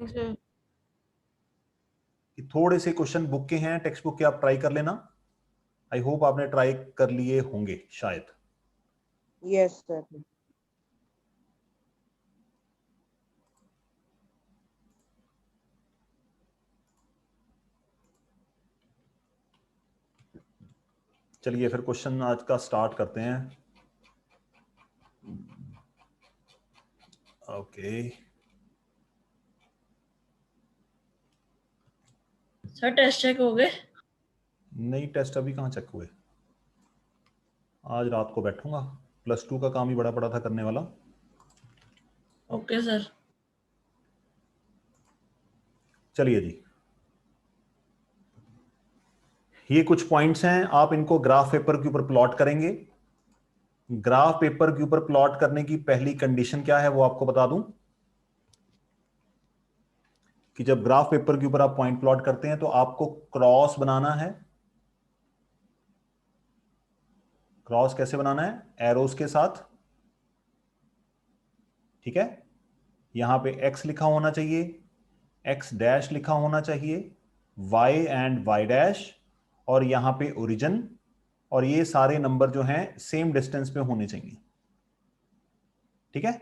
Sir कि थोड़े से क्वेश्चन बुक के हैं, टेक्स्ट बुक के, आप ट्राई कर लेना। आई होप आपने ट्राई कर लिए होंगे शायद। Yes sir. चलिए फिर क्वेश्चन आज का स्टार्ट करते हैं। ओके सर टेस्ट चेक हो गए? नहीं, टेस्ट अभी कहाँ चेक हुए, आज रात को बैठूंगा। +2 का काम ही बड़ा पड़ा था करने वाला। Okay sir. चलिए जी, ये कुछ पॉइंट्स हैं, आप इनको ग्राफ पेपर के ऊपर प्लॉट करेंगे। ग्राफ पेपर के ऊपर प्लॉट करने की पहली कंडीशन क्या है वो आपको बता दूं, कि जब ग्राफ पेपर के ऊपर आप पॉइंट प्लॉट करते हैं तो आपको क्रॉस बनाना है। क्रॉस कैसे बनाना है, एरोस के साथ, ठीक है। यहां पे x लिखा होना चाहिए, x डैश लिखा होना चाहिए, y एंड y डैश, और यहां पे ओरिजिन, और ये सारे नंबर जो हैं सेम डिस्टेंस पे होने चाहिए, ठीक है।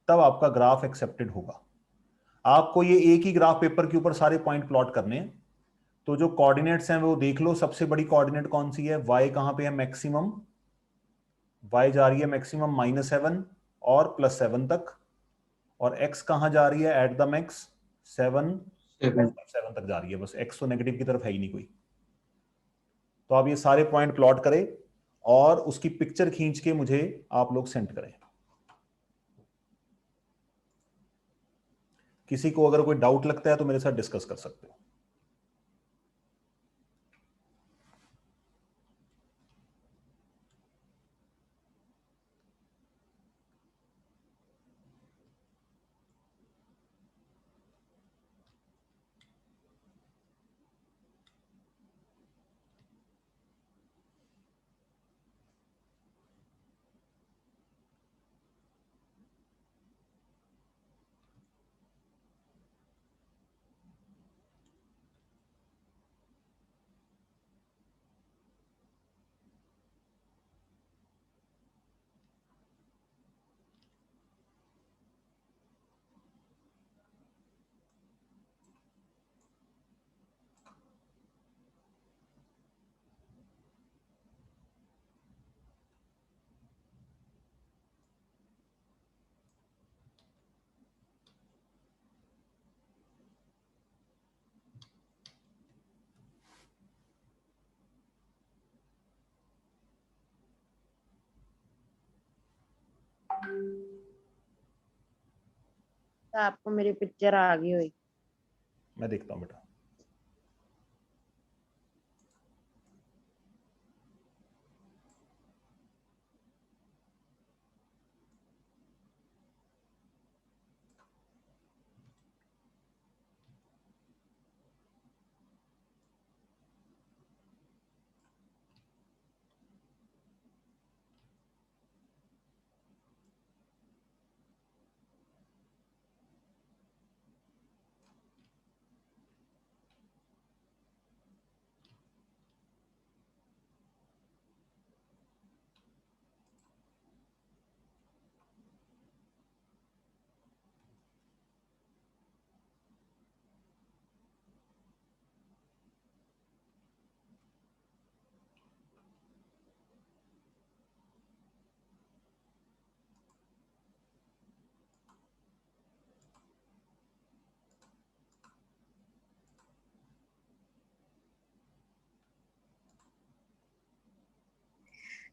तब आपका ग्राफ एक्सेप्टेड होगा। आपको ये एक ही ग्राफ पेपर के ऊपर सारे पॉइंट प्लॉट करने हैं। तो जो कोऑर्डिनेट्स हैं वो देख लो, सबसे बड़ी कोऑर्डिनेट कौन सी है, y कहां पे है मैक्सिमम, y जा रही है मैक्सिमम -7 और +7 तक, और x कहां जा रही है एट द मैक्स 7 तक जा रही है, बस x तो नेगेटिव की तरफ है ही नहीं कोई। तो आप ये सारे पॉइंट प्लॉट करें और उसकी पिक्चर खींच के मुझे आप लोग सेंड करें। किसी को अगर कोई डाउट लगता है तो मेरे साथ डिस्कस कर सकते हो। तो आपको मेरी पिक्चर आ गई हुई। मैं देखता हूं बेटा।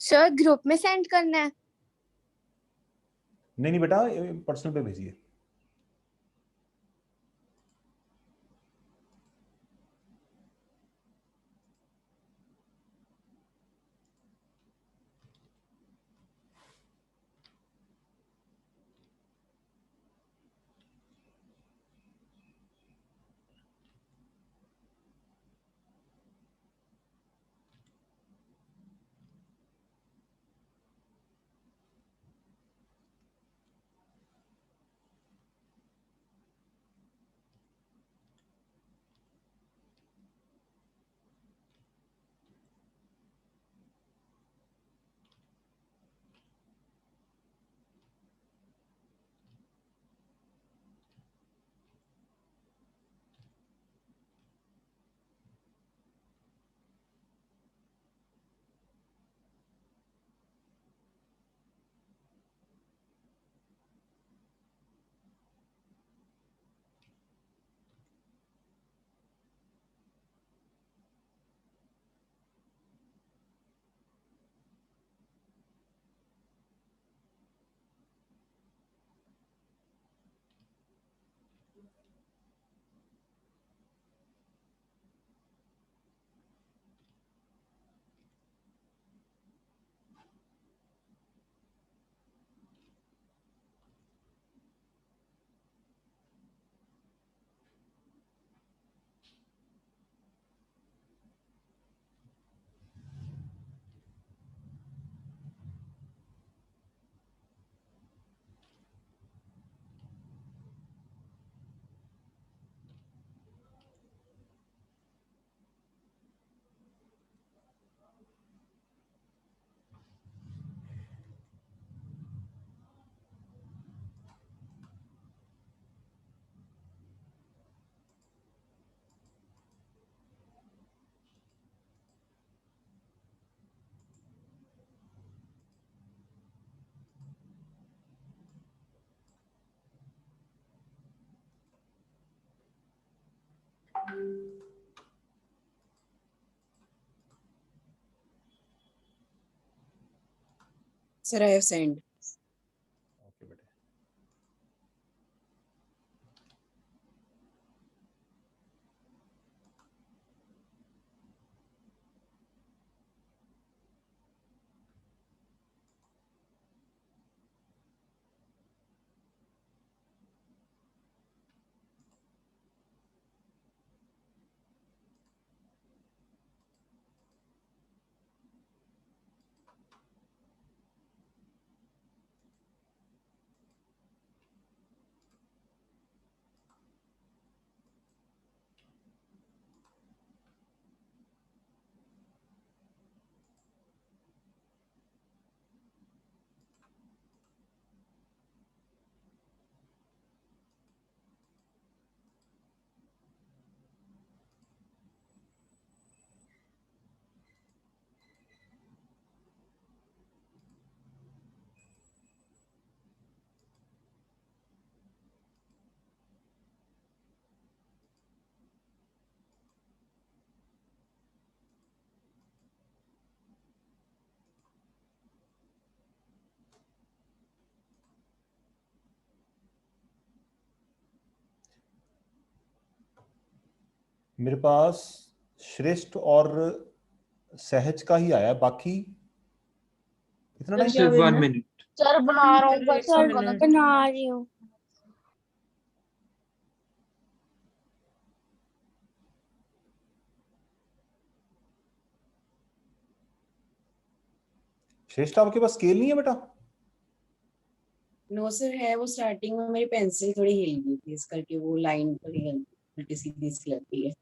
सर ग्रुप में सेंड करना है? नहीं नहीं बेटा, पर्सनल पे भेजिए। Sir, I have sent. Okay बेटे। मेरे पास श्रेष्ठ और सहज का ही आया, बाकी कितना सर टाइम? क्या Sir, बोल 1 रहे हैं? minute. सर बना रहा हूँ, एक सर मिनट। बना रही हूँ। श्रेष्ठ आपके पास स्केल नहीं है बेटा? नो सर, है वो स्टार्टिंग में मेरी पेंसिल थोड़ी हिल गई थी, इस करके वो लाइन थोड़ी उल्टी सीधी सी लगती है।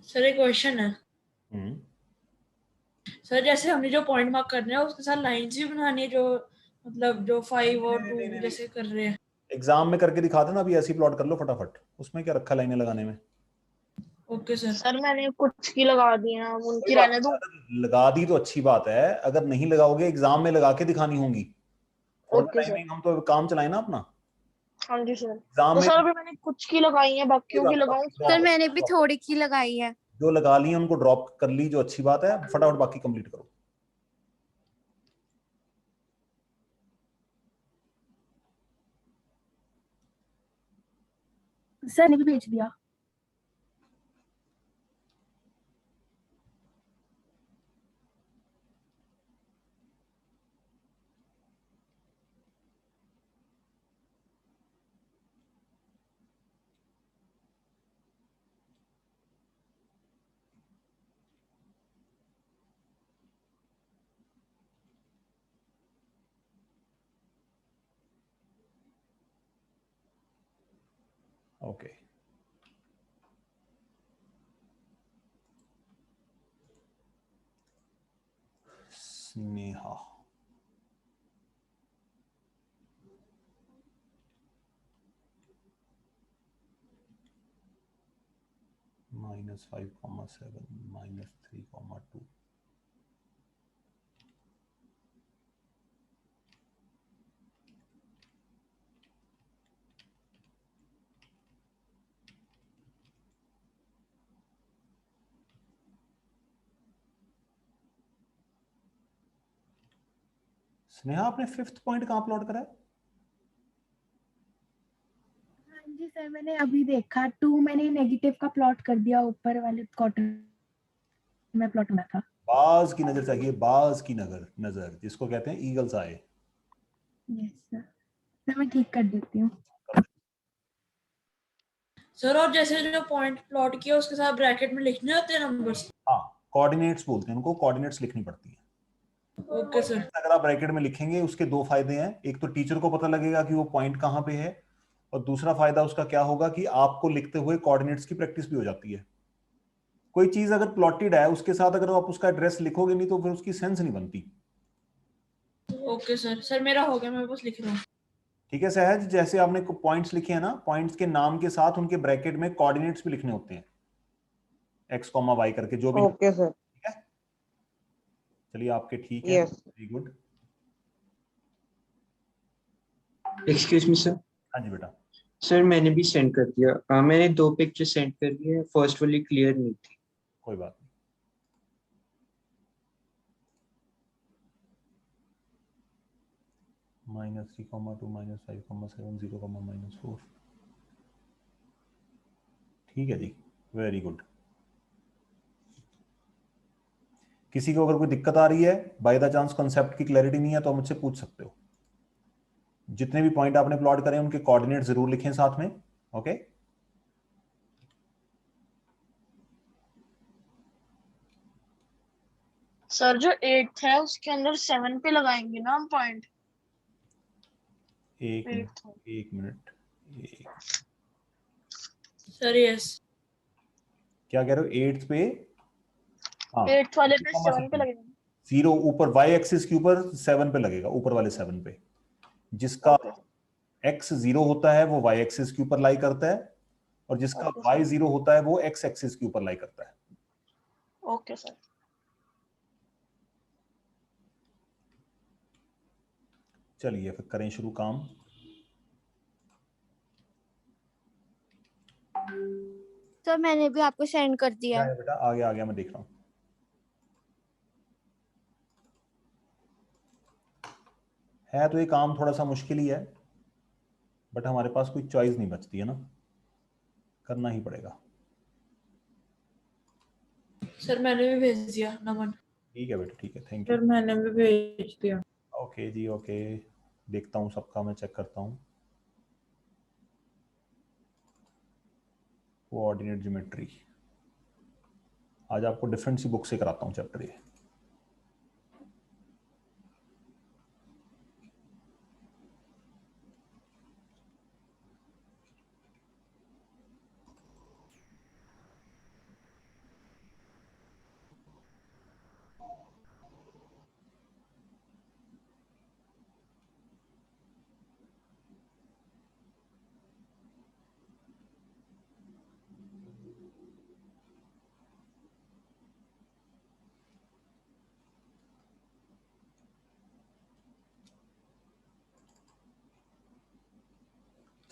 सर एक क्वेश्चन है हम्म, सर, जैसे हमने जो पॉइंट मार्क करने हैं उसके साथ लाइंस भी बनानी है, जो मतलब जो 5 और 2 जैसे कर रहे हैं। एग्जाम में करके दिखा देना, अभी ऐसी प्लॉट कर लो फटाफट, उसमें क्या रखा लाइनें लगाने में। Okay sir. सर मैंने कुछ की लगा दी है, अब उनकी कोई बात रहने नहीं, दूं? अगर लगा दी तो अच्छी बात है, अगर नहीं लगाओगे एग्जाम में लगा के दिखानी होंगी। थोड़ा ओके सर। टाइमिंग, हम तो काम चलाए ना अपना हाँ जी सर। एग्जाम तो में। सर अभी मैंने कुछ की लगाई है, बाकियों की लगाऊं? सर मैंने भी थोड़ी की लगाई है। जो लगा ली उनको ड्रॉप कर ली, जो अच्छी बात है, फटाफट बाकी कंप्लीट करो। सर ने भी भेज दिया। ओके, स्नेहा -5,7 -3,2। स्नेहा आपने 5th पॉइंट कहाँ प्लॉट करा है? हाँ जी सर, मैंने अभी देखा 2 मैंने नेगेटिव का प्लॉट कर दिया, ऊपर वाले क्वार्टर में प्लॉट होना था। बाज की नजर चाहिए, बाज की नजर, नजर जिसको कहते हैं ईगल्स आए। यस सर, मैं ठीक कर देती हूँ। सर और जैसे जो पॉइंट प्लॉट किया उसके साथ ब्रैकेट में लिखने होते हैं नंबर्स? हाँ, कोऑर्डिनेट्स बोलते हैं उनको, कोऑर्डिनेट्स लिखनी पड़ती है। Okay sir. अगर आप ब्रैकेट में लिखेंगे उसके दो फायदे हैं, एक तो टीचर को पता लगेगा कि वो पॉइंट कहाँ पे है, और दूसरा फायदा उसका क्या होगा कि आपको लिखते हुए कोऑर्डिनेट्स की प्रैक्टिस भी हो जाती है। कोई चीज अगर प्लॉटेड है उसके साथ अगर आप उसका एड्रेस लिखोगे नहीं तो फिर उसकी सेंस नहीं बनती। Okay sir. सर मेरा हो गया, मैं बस लिख रहा हूँ। ठीक है सहज, जैसे आपने पॉइंट्स लिखे हैं ना, पॉइंट्स के नाम के साथ उनके ब्रैकेट में कोऑर्डिनेट्स भी लिखने होते हैं, एक्स कॉमा वाई करके जो भी। Okay sir. ठीक है, चलिए आपके ठीक है, yes. Very good. Excuse me sir. हाँ जी बेटा। सर मैंने भी सेंड कर दिया। मैंने 2 पिक्चर सेंड कर दिए, फर्स्ट वाली क्लियर नहीं थी। कोई बात नहीं। -3,2 -5,7 0, -4। ठीक है जी, वेरी गुड। किसी को अगर कोई दिक्कत आ रही है, बाय द चांस कॉन्सेप्ट की क्लैरिटी नहीं है, तो मुझसे पूछ सकते हो। जितने भी पॉइंट आपने प्लॉट करें उनके कोऑर्डिनेट जरूर लिखें साथ में। ओके, सर जो 8th है उसके अंदर 7 पे लगाएंगे ना हम पॉइंट। एक Eighth। मिनट। Sir yes. क्या कह रहे हो? 8th पे? हाँ, 8th वाले पे 7 पे लगेगा। 0 ऊपर वाई एक्सिस के ऊपर 7 पे लगेगा, ऊपर वाले 7 पे। जिसका x 0 होता है वो y एक्सिस के ऊपर लाई करता है, और जिसका y 0 होता है वो x एक्सिस के ऊपर लाई करता है। Okay sir. चलिए फिर करें शुरू काम। सर मैंने भी आपको सेंड कर दिया क्या है। है बेटा? आ गया, मैं देख रहा हूँ। है तो ये काम थोड़ा सा मुश्किल ही है, बट हमारे पास कोई चॉइस नहीं बचती है ना, करना ही पड़ेगा। सर मैंने भी भेज दिया नमन। ठीक है बेटा, ठीक है, थैंक यू। सर मैंने भी भेज दिया। ओके जी, ओके, देखता हूँ सबका, मैं चेक करता हूँ। कोऑर्डिनेट ज्योमेट्री आज आपको डिफरेंट सी बुक से कराता हूँ चैप्टर ये।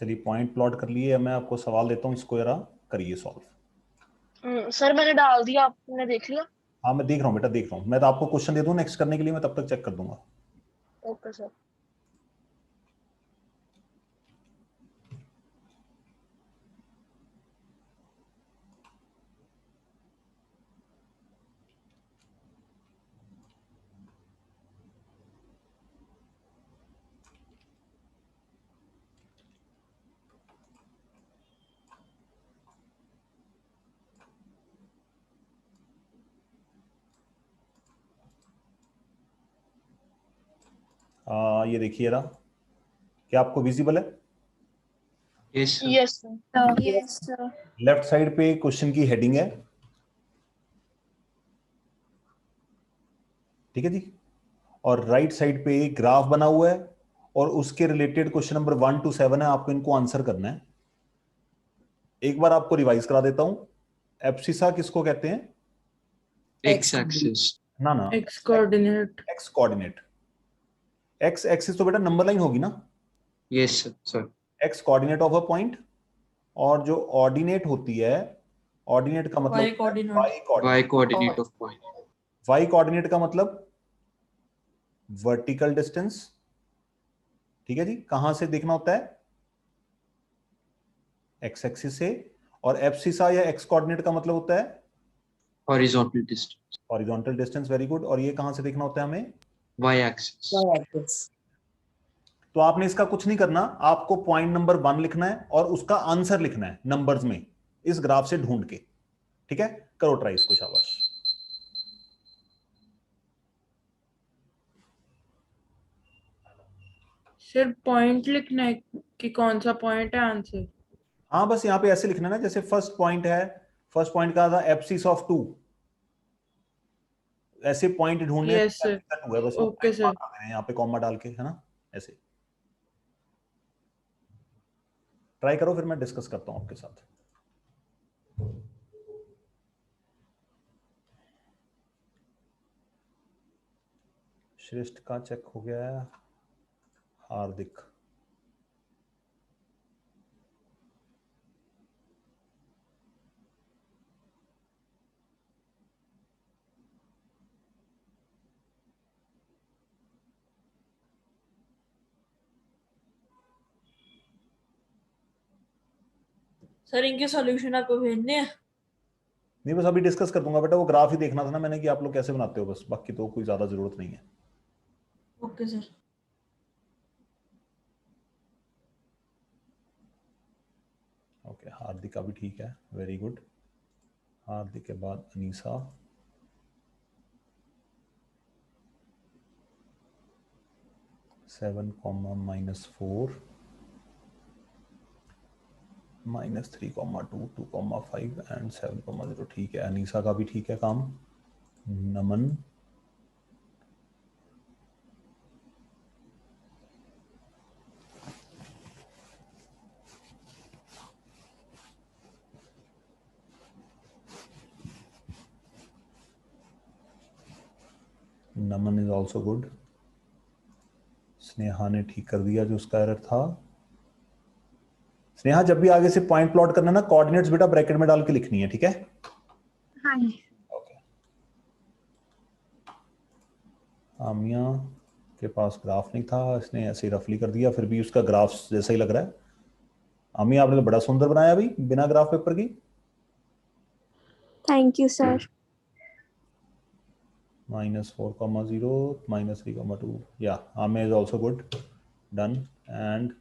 चलिए पॉइंट प्लॉट कर लिए, मैं आपको सवाल देता हूँ, इसको जरा करिए सॉल्व। सर मैंने डाल दिया, आपने देख लिया? हाँ मैं देख रहा हूँ बेटा, देख रहा हूँ। मैं तो आपको क्वेश्चन दे दूँ नेक्स्ट करने के लिए, मैं तब तक चेक कर दूंगा। Okay sir. ये देखिए जरा, क्या आपको विजिबल है? Yes sir. Yes sir. Yes sir. Left side पे क्वेश्चन की हेडिंग है, ठीक है जी, और राइट साइड पे एक ग्राफ बना हुआ है, और उसके रिलेटेड क्वेश्चन नंबर 1 to 7 है, आपको इनको आंसर करना है। एक बार आपको रिवाइज करा देता हूं। एब्सिसा किसको कहते हैं? X axis. ना, X coordinate. X coordinate. X axis तो बेटा नंबर लाइन होगी ना। Yes sir. X coordinate of a point, और जो ऑर्डिनेट होती है, ऑर्डिनेट का मतलब Y coordinate. Y coordinate of point. Y coordinate का मतलब वर्टिकल डिस्टेंस। ठीक है जी, कहां से देखना होता है? एक्स एक्सिस से। और एब्सिसा या एक्स कोऑर्डिनेट का मतलब होता है horizontal distance. Horizontal distance, very good. और ये कहां से देखना होता है हमें? Y axis. तो आपने इसका कुछ नहीं करना, आपको पॉइंट नंबर 1 लिखना है और उसका आंसर लिखना है नंबर्स में, इस ग्राफ से ढूंढ के। ठीक है, करो ट्राई इसको, शाबाश। सिर्फ पॉइंट लिखना है कि कौन सा पॉइंट है आंसर? हाँ बस यहाँ पे ऐसे लिखना ना, जैसे फर्स्ट पॉइंट है, फर्स्ट पॉइंट का था एब्सिस ऑफ 2, ऐसे पॉइंट ढूंढने यस सर, टू है बस, ओके सर। यहाँ पे कॉमा डाल के, है ना, ऐसे ट्राई करो, फिर मैं डिस्कस करता हूँ आपके साथ। श्रेष्ठ का चेक हो गया है, हार्दिक। सर इनके सॉल्यूशन आपको भेजने हैं? नहीं बस अभी डिस्कस कर दूंगा बेटा, वो ग्राफ ही देखना था ना मैंने कि आप लोग कैसे बनाते हो, बस बाकी तो कोई ज्यादा जरूरत नहीं है। Okay sir. ओके, हार्दिक का भी ठीक है, वेरी गुड। हार्दिक के बाद अनीसा, -7, -4, -3, -2, 2, 5 एंड 7, 0, ठीक है। अनीसा का भी ठीक है काम। नमन, नमन इज ऑल्सो गुड। स्नेहा ने ठीक कर दिया जो उसका एरर था। स्नेहा जब भी आगे से पॉइंट प्लॉट करना ना, कोऑर्डिनेट्स बेटा ब्रैकेट में डाल के लिखनी है, ठीक है? हाँ जी। ओके। आमिया के पास ग्राफ नहीं था, इसने ऐसे ही रफली कर दिया, फिर भी उसका ग्राफ जैसा ही लग रहा है। आमिया आपने तो बड़ा सुंदर बनाया अभी बिना ग्राफ पेपर की। Thank you sir. -4, -0, -3, 2, या Amiya is also good, done. And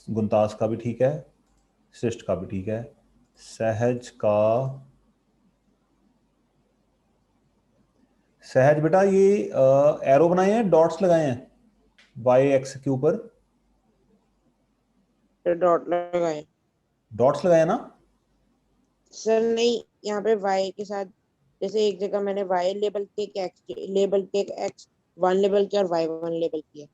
Guntas का भी ठीक है, श्रेष्ठ का भी ठीक है, सहज का, सहज बेटा ये एरो बनाए हैं, डॉट्स लगाए हैं वाई एक्स के ऊपर, डॉट लगाए डॉट्स लगाए ना? सर? नहीं, यहाँ पे y के साथ, जैसे एक जगह मैंने y लेबल के x लेबल के x1 लेबल किया और y1 लेबल किया।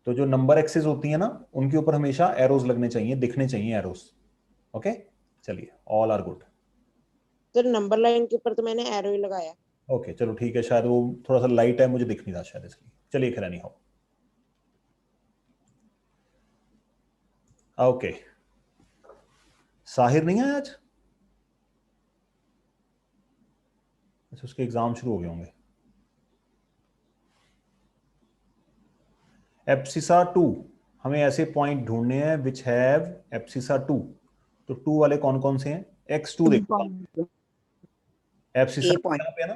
तो जो नंबर एक्सेस होती है ना, उनके ऊपर हमेशा एरोज लगने चाहिए, दिखने चाहिए एरोज। ओके, चलिए, all are good. Sir number line के ऊपर तो मैंने एरो ही लगाया। ओके चलो ठीक है, शायद वो थोड़ा सा लाइट है, मुझे दिख नहीं रहा शायद इसलिए। चलिए खैर, नहीं हो। ओके, साहिर नहीं है आज? अच्छा, उसके एग्जाम शुरू हो गए होंगे। एप्सिसा 2, हमें ऐसे पॉइंट ढूंढने हैं विच हैव एप्सिसा 2। तो 2 वाले कौन कौन से हैं? x2 देखो, एप्सिसा यहाँ पे है ना,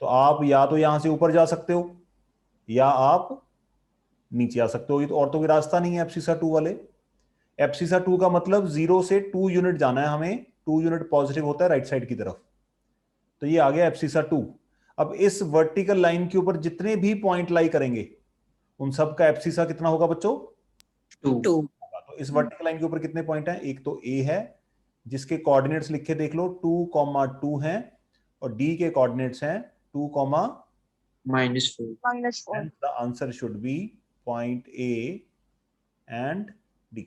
तो आप या तो यहां से ऊपर जा सकते हो या आप नीचे आ सकते हो, और तो कोई रास्ता नहीं है एप्सिसा 2 वाले। एप्सिसा 2 का मतलब 0 से 2 यूनिट जाना है हमें, 2 यूनिट पॉजिटिव होता है राइट साइड की तरफ। तो ये आ गया एप्सिसा 2। अब इस वर्टिकल लाइन के ऊपर जितने भी पॉइंट लाई करेंगे उन सब का एप्सिसा कितना होगा बच्चों? 2। तो इस वर्टिकल लाइन के ऊपर कितने पॉइंट हैं? एक तो ए है जिसके कोऑर्डिनेट्स लिख के देख लो 2, 2 हैं, और डी के कोऑर्डिनेट्स हैं 2, -4। and the answer should be point A and D।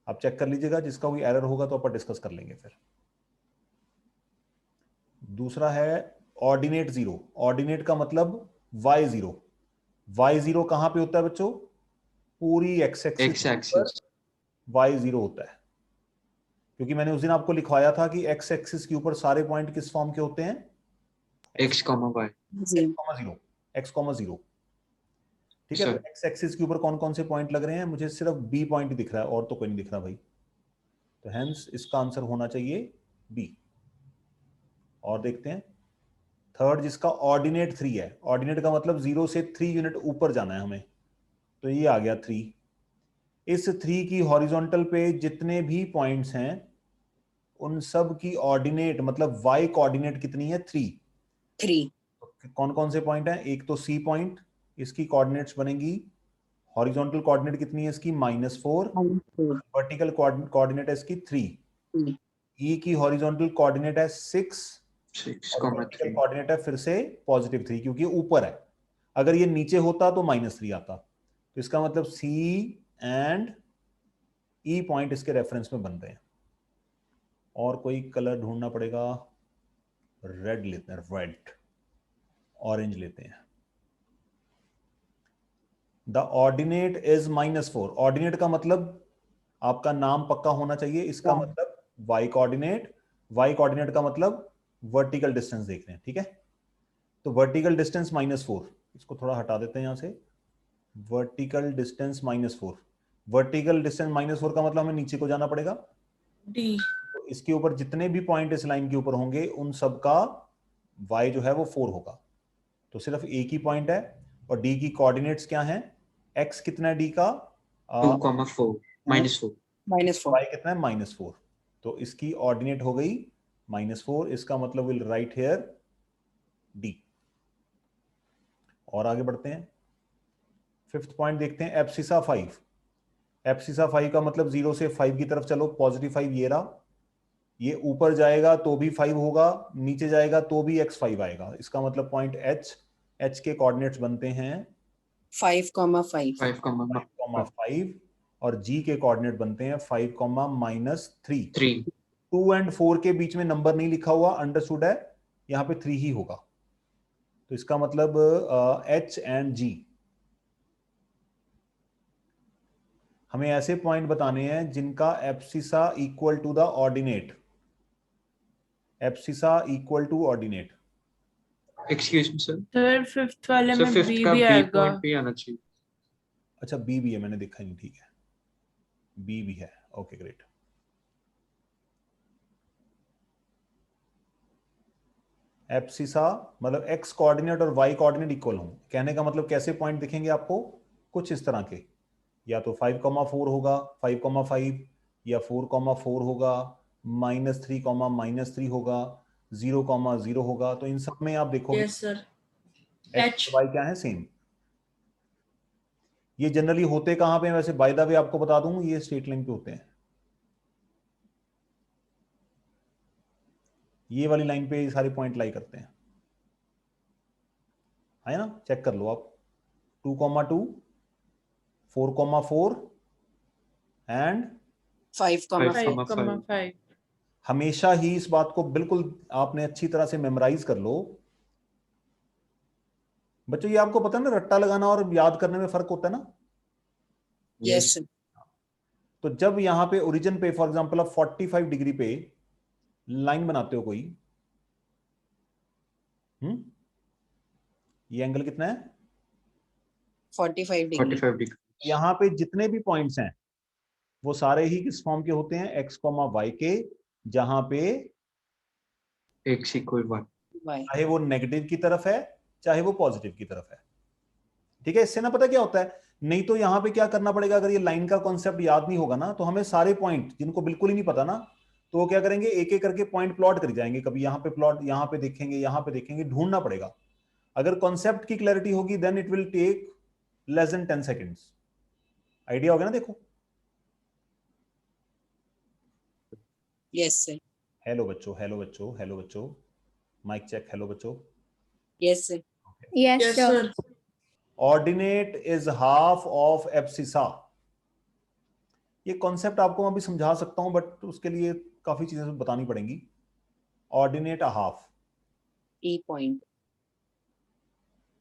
आप चेक कर लीजिएगा, जिसका कोई एरर होगा तो अपन डिस्कस कर लेंगे फिर। दूसरा है ऑर्डिनेट 0। ऑर्डिनेट का मतलब y0। y0 कहां पे होता है बच्चों? पूरी x एक्सिस पर y0 होता है, क्योंकि मैंने उस दिन आपको लिखवाया था कि x एक्सिस के ऊपर सारे पॉइंट किस फॉर्म के होते हैं? x, y, x,0। ठीक है, तो x एक्सिस के ऊपर कौन कौन से पॉइंट लग रहे हैं? मुझे सिर्फ b पॉइंट दिख रहा है और तो कोई नहीं दिख रहा भाई, तो हेंस इसका आंसर होना चाहिए b। और देखते हैं थर्ड, जिसका ऑर्डिनेट 3 है। ऑर्डिनेट का मतलब 0 से 3 यूनिट ऊपर जाना है हमें, तो ये आ गया 3। इस 3 की हॉरिजॉन्टल पे जितने भी पॉइंट्स हैं उन सब की ऑर्डिनेट मतलब y कोऑर्डिनेट कितनी है? 3। तो कौन कौन से पॉइंट हैं? एक तो C पॉइंट, इसकी कोऑर्डिनेट्स बनेंगी, हॉरिजॉन्टल कोऑर्डिनेट कितनी है इसकी -4, वर्टिकल कोऑर्डिनेट है इसकी 3, ई की हॉरिजॉन्टल कोऑर्डिनेट है 6 और वर्टिकल 6,3 कोऑर्डिनेट है फिर से +3 क्योंकि ऊपर है। अगर ये नीचे होता तो -3 आता। तो इसका मतलब सी एंड ई पॉइंट इसके रेफरेंस में बन रहे हैं। और कोई कलर ढूंढना पड़ेगा, रेड लेते हैं, रेड, ऑरेंज लेते हैं। The ordinate is -4। ऑर्डिनेट का मतलब आपका नाम पक्का होना चाहिए, इसका मतलब y कोऑर्डिनेट, y कोऑर्डिनेट का मतलब वर्टिकल डिस्टेंस देख रहे हैं, ठीक है। तो वर्टिकल डिस्टेंस -4, इसको थोड़ा हटा देते हैं यहां से, वर्टिकल डिस्टेंस -4, वर्टिकल डिस्टेंस -4 का मतलब हमें नीचे को जाना पड़ेगा डी। तो इसके ऊपर जितने भी पॉइंट इस लाइन के ऊपर होंगे उन सब का y जो है वो 4 होगा। तो सिर्फ एक ही पॉइंट है। और d की कोऑर्डिनेट्स क्या हैं, x कितना है d का 2,4 -4 y कितना है -4। तो इसकी ऑर्डिनेट हो गई -4, इसका मतलब विल राइट हियर d। और आगे बढ़ते हैं, 5th पॉइंट देखते हैं, एब्सिसा 5। एब्सिसा 5 का मतलब 0 से 5 की तरफ चलो, +5 ये रहा, ये ऊपर जाएगा तो भी 5 होगा, नीचे जाएगा तो भी x5 आएगा। इसका मतलब पॉइंट h के कोऑर्डिनेट्स बनते हैं 5,5 5,5 और g के कोऑर्डिनेट बनते हैं 5,-3। 3 2 एंड 4 के बीच में नंबर नहीं लिखा हुआ, अंडरस्टूड है, यहाँ पे 3 ही होगा। तो इसका मतलब h एंड g, हमें ऐसे पॉइंट बताने हैं जिनका abscissa equal to the ordinate, abscissa equal to ordinate. Excuse me sir, sir 5th वाले सर में 5th बी का भी बी आएगा। पॉइंट भी आना चाहिए। अच्छा बी भी है, मैंने देखा नहीं, ठीक है, बी भी है, ओके ग्रेट। एब्सिसा मतलब x कोऑर्डिनेट और y कोऑर्डिनेट इक्वल हो, कहने का मतलब कैसे पॉइंट दिखेंगे आपको, कुछ इस तरह के, या तो 5,4 होगा, 5,5 या 4,4 होगा, -3, -3 होगा, 0,0 होगा। तो इन सब में आप देखोगे यस सर। x और y क्या है, सेम। ये जनरली होते कहां पे हैं वैसे, बाय द वे आपको बता दूं, ये स्ट्रेट लाइन पे होते हैं, ये वाली लाइन पे ये सारे पॉइंट लाई करते हैं, है ना, चेक कर लो आप, 2,2, 4,4 एंड 5,5 5,5 हमेशा ही इस बात को बिल्कुल आपने अच्छी तरह से मेमोराइज कर लो बच्चों। ये आपको पता है ना, रट्टा लगाना और याद करने में फर्क होता है ना। यस तो जब यहां पे ओरिजिन पे फॉर एग्जांपल आप 45 डिग्री पे लाइन बनाते हो कोई, ये एंगल कितना है, 45 डिग्री। 45 डिग्री। यहां पे जितने भी पॉइंट्स हैं वो सारे ही किस फॉर्म के होते हैं, x, y के, जहां पे x = 1, चाहे वो नेगेटिव की तरफ है चाहे वो पॉजिटिव की तरफ है, ठीक है। इससे ना पता क्या होता है, नहीं तो यहां पे क्या करना पड़ेगा, अगर ये लाइन का कॉन्सेप्ट याद नहीं होगा ना तो हमें सारे पॉइंट जिनको बिल्कुल ही नहीं पता ना, तो वो क्या करेंगे, एक एक करके पॉइंट प्लॉट कर जाएंगे, कभी यहां पे प्लॉट, यहां पे देखेंगे, यहां पे देखेंगे, ढूंढना पड़ेगा। अगर कॉन्सेप्ट की क्लैरिटी होगी then it will take less than 10 seconds. Idea हो गया ना, देखो। Yes sir. हेलो बच्चों, हेलो बच्चों, हेलो बच्चों, माइक चेक, हेलो बच्चों। Yes sir. Yes yes sir. Sir. Ordinate is half of abscissa. ये कॉन्सेप्ट आपको मैं अभी समझा सकता हूं बट उसके लिए काफी चीजें बतानी पड़ेंगी। Ordinate a half, E point.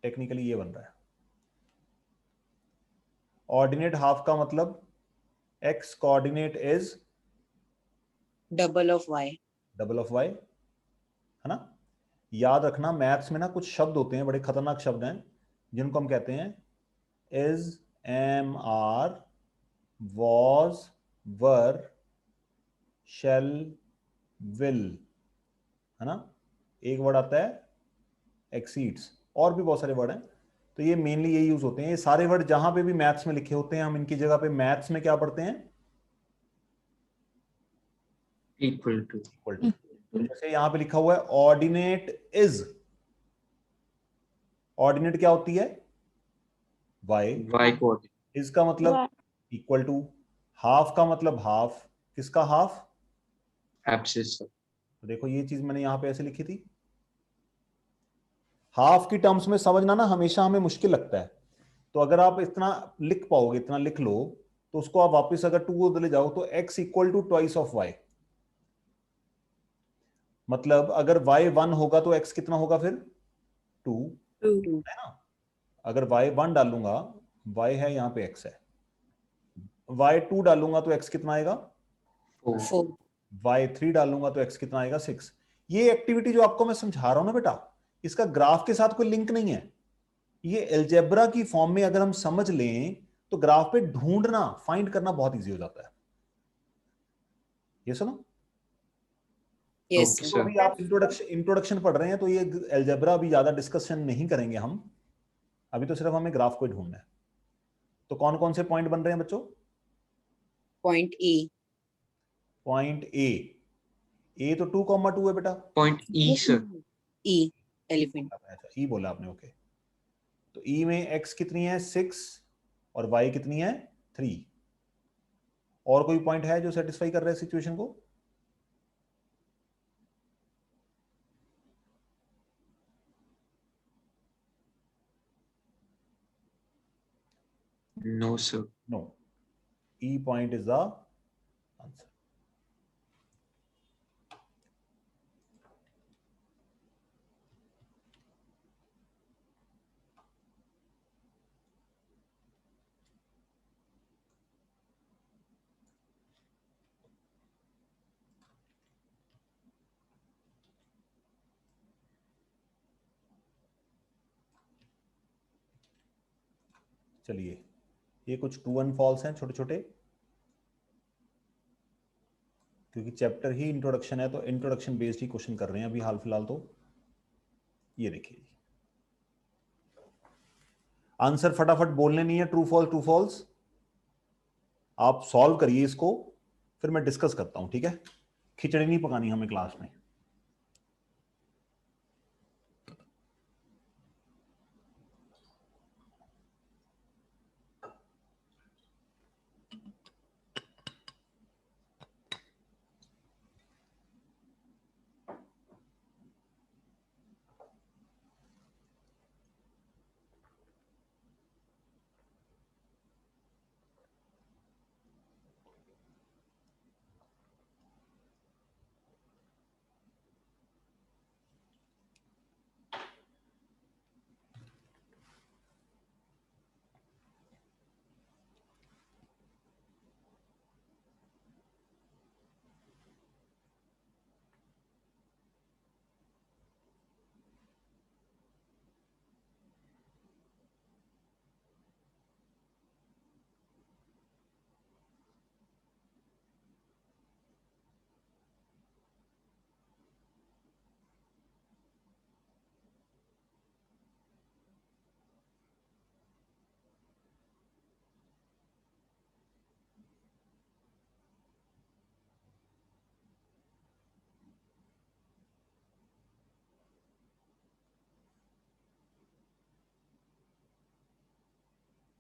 Technically ये बन रहा है। ऑर्डिनेट हाफ का मतलब x coordinate is double of Y. Double of y, है ना। याद रखना मैथ्स में ना कुछ शब्द होते हैं, बड़े खतरनाक शब्द हैं, जिनको हम कहते हैं is, am, are, was, were, shall, will, है ना। एक वर्ड आता है एक्सीड्स, और भी बहुत सारे वर्ड हैं। तो ये मेनली ये यूज होते हैं, ये सारे वर्ड जहां पे भी मैथ्स में लिखे होते हैं हम इनकी जगह पे मैथ्स में क्या पढ़ते हैं, इक्वल टू। तो जैसे यहां पे लिखा हुआ है ऑर्डिनेट इज, ऑर्डिनेट क्या होती है, y Y coordinate. इसका मतलब इक्वल टू, हाफ का मतलब हाफ, किसका हाफ? Abscissa. तो देखो ये चीज मैंने यहाँ पे ऐसे लिखी थी। हाफ की टर्म्स में समझना ना हमेशा हमें मुश्किल लगता है, तो अगर आप इतना लिख पाओगे, इतना लिख लो, तो उसको आप वापस अगर 2 को ले जाओ तो x equal to twice of y। मतलब अगर y 1 होगा तो x कितना होगा फिर? 2 है ना। अगर y 1 डालूंगा, y है यहाँ पे x है, y 2 डालूंगा तो x कितना आएगा? 4. y 3 डालूंगा तो x कितना आएगा? 6। ये एक्टिविटी जो आपको मैं समझा रहा हूं ना बेटा, इसका ग्राफ के साथ कोई लिंक नहीं है। ये अलजेब्रा की फॉर्म में अगर हम समझ लें तो ग्राफ पे ढूंढना, फाइंड करना बहुत इजी हो जाता है। ये सुनो, Yes, Okay, sir. तो अभी आप इंट्रोडक्शन पढ़ रहे हैं, तो ये अलजेब्रा अभी ज्यादा डिस्कशन नहीं करेंगे हम, अभी तो सिर्फ हमें ग्राफ को ही ढूंढना है। तो कौन कौन से पॉइंट बन रहे हैं बच्चों? Point E. पॉइंट ए तो 2,2 है बेटा। Point E, sir. E. Elephant. अच्छा ई बोला आपने, ओके। तो ई में x कितनी है? 6 और y कितनी है? 3। और कोई पॉइंट है जो सेटिस्फाई कर रहा है सिचुएशन को? No, sir. No, E point is the answer. चलिए, ये कुछ ट्रू एंड फॉल्स हैं छोटे छोटे, क्योंकि चैप्टर ही इंट्रोडक्शन है तो इंट्रोडक्शन बेस्ड ही क्वेश्चन कर रहे हैं अभी हाल फिलहाल। तो ये देखिए, आंसर फटाफट बोलने नहीं है, ट्रू फॉल्स ट्रू फॉल्स। आप सॉल्व करिए इसको, फिर मैं डिस्कस करता हूं, ठीक है? खिचड़ी नहीं पकानी हमें क्लास में।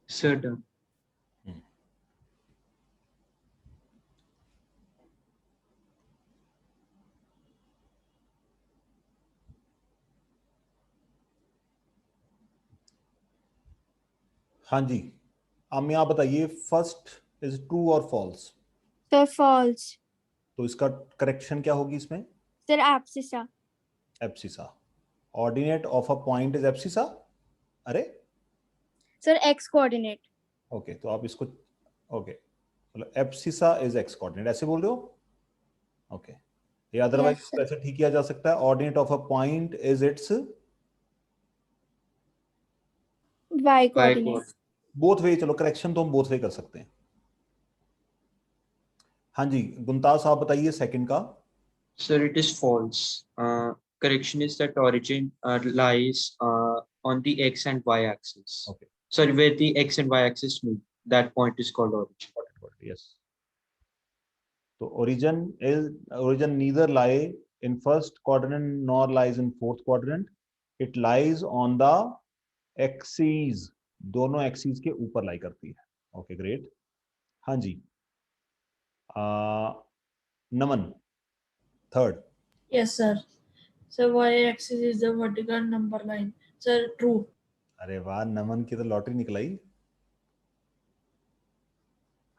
Sir, done. हाँ जी, आमिया आप बताइए, फर्स्ट इज ट्रू और फॉल्स? Sir false. तो इसका करेक्शन क्या होगी इसमें? Sir abscissa. Abscissa. Ordinate of a point is abscissa. अरे सर एक्स कोऑर्डिनेट। ओके, तो आप इसको ओके, मतलब एब्सिसा इज एक्स कोऑर्डिनेट ऐसे बोल रहे हो? ओके, ये अदरवाइज Yes, sir. ऐसे ठीक किया जा सकता है, ordinate of a point is it's Y Y coordinate. coordinate. Both way. चलो करेक्शन तो हम बोथ वे कर सकते हैं। हाँ जी, गुमताज साहब बताइए सेकंड का। Sir, it is false. Correction is that origin lies on the x and y axis. Okay. Sorry, where the x and y axis meet. That point is called origin. Yes. So origin neither lie in first quadrant nor lies in fourth quadrant. It lies on the axes. दोनों axis के ऊपर लाई करती है। Okay great. हाँ जी, नमन third. Yes, sir. So y-axis is the vertical number line. Sir, true. अरे वाह, नमन की तो लॉटरी निकलाई।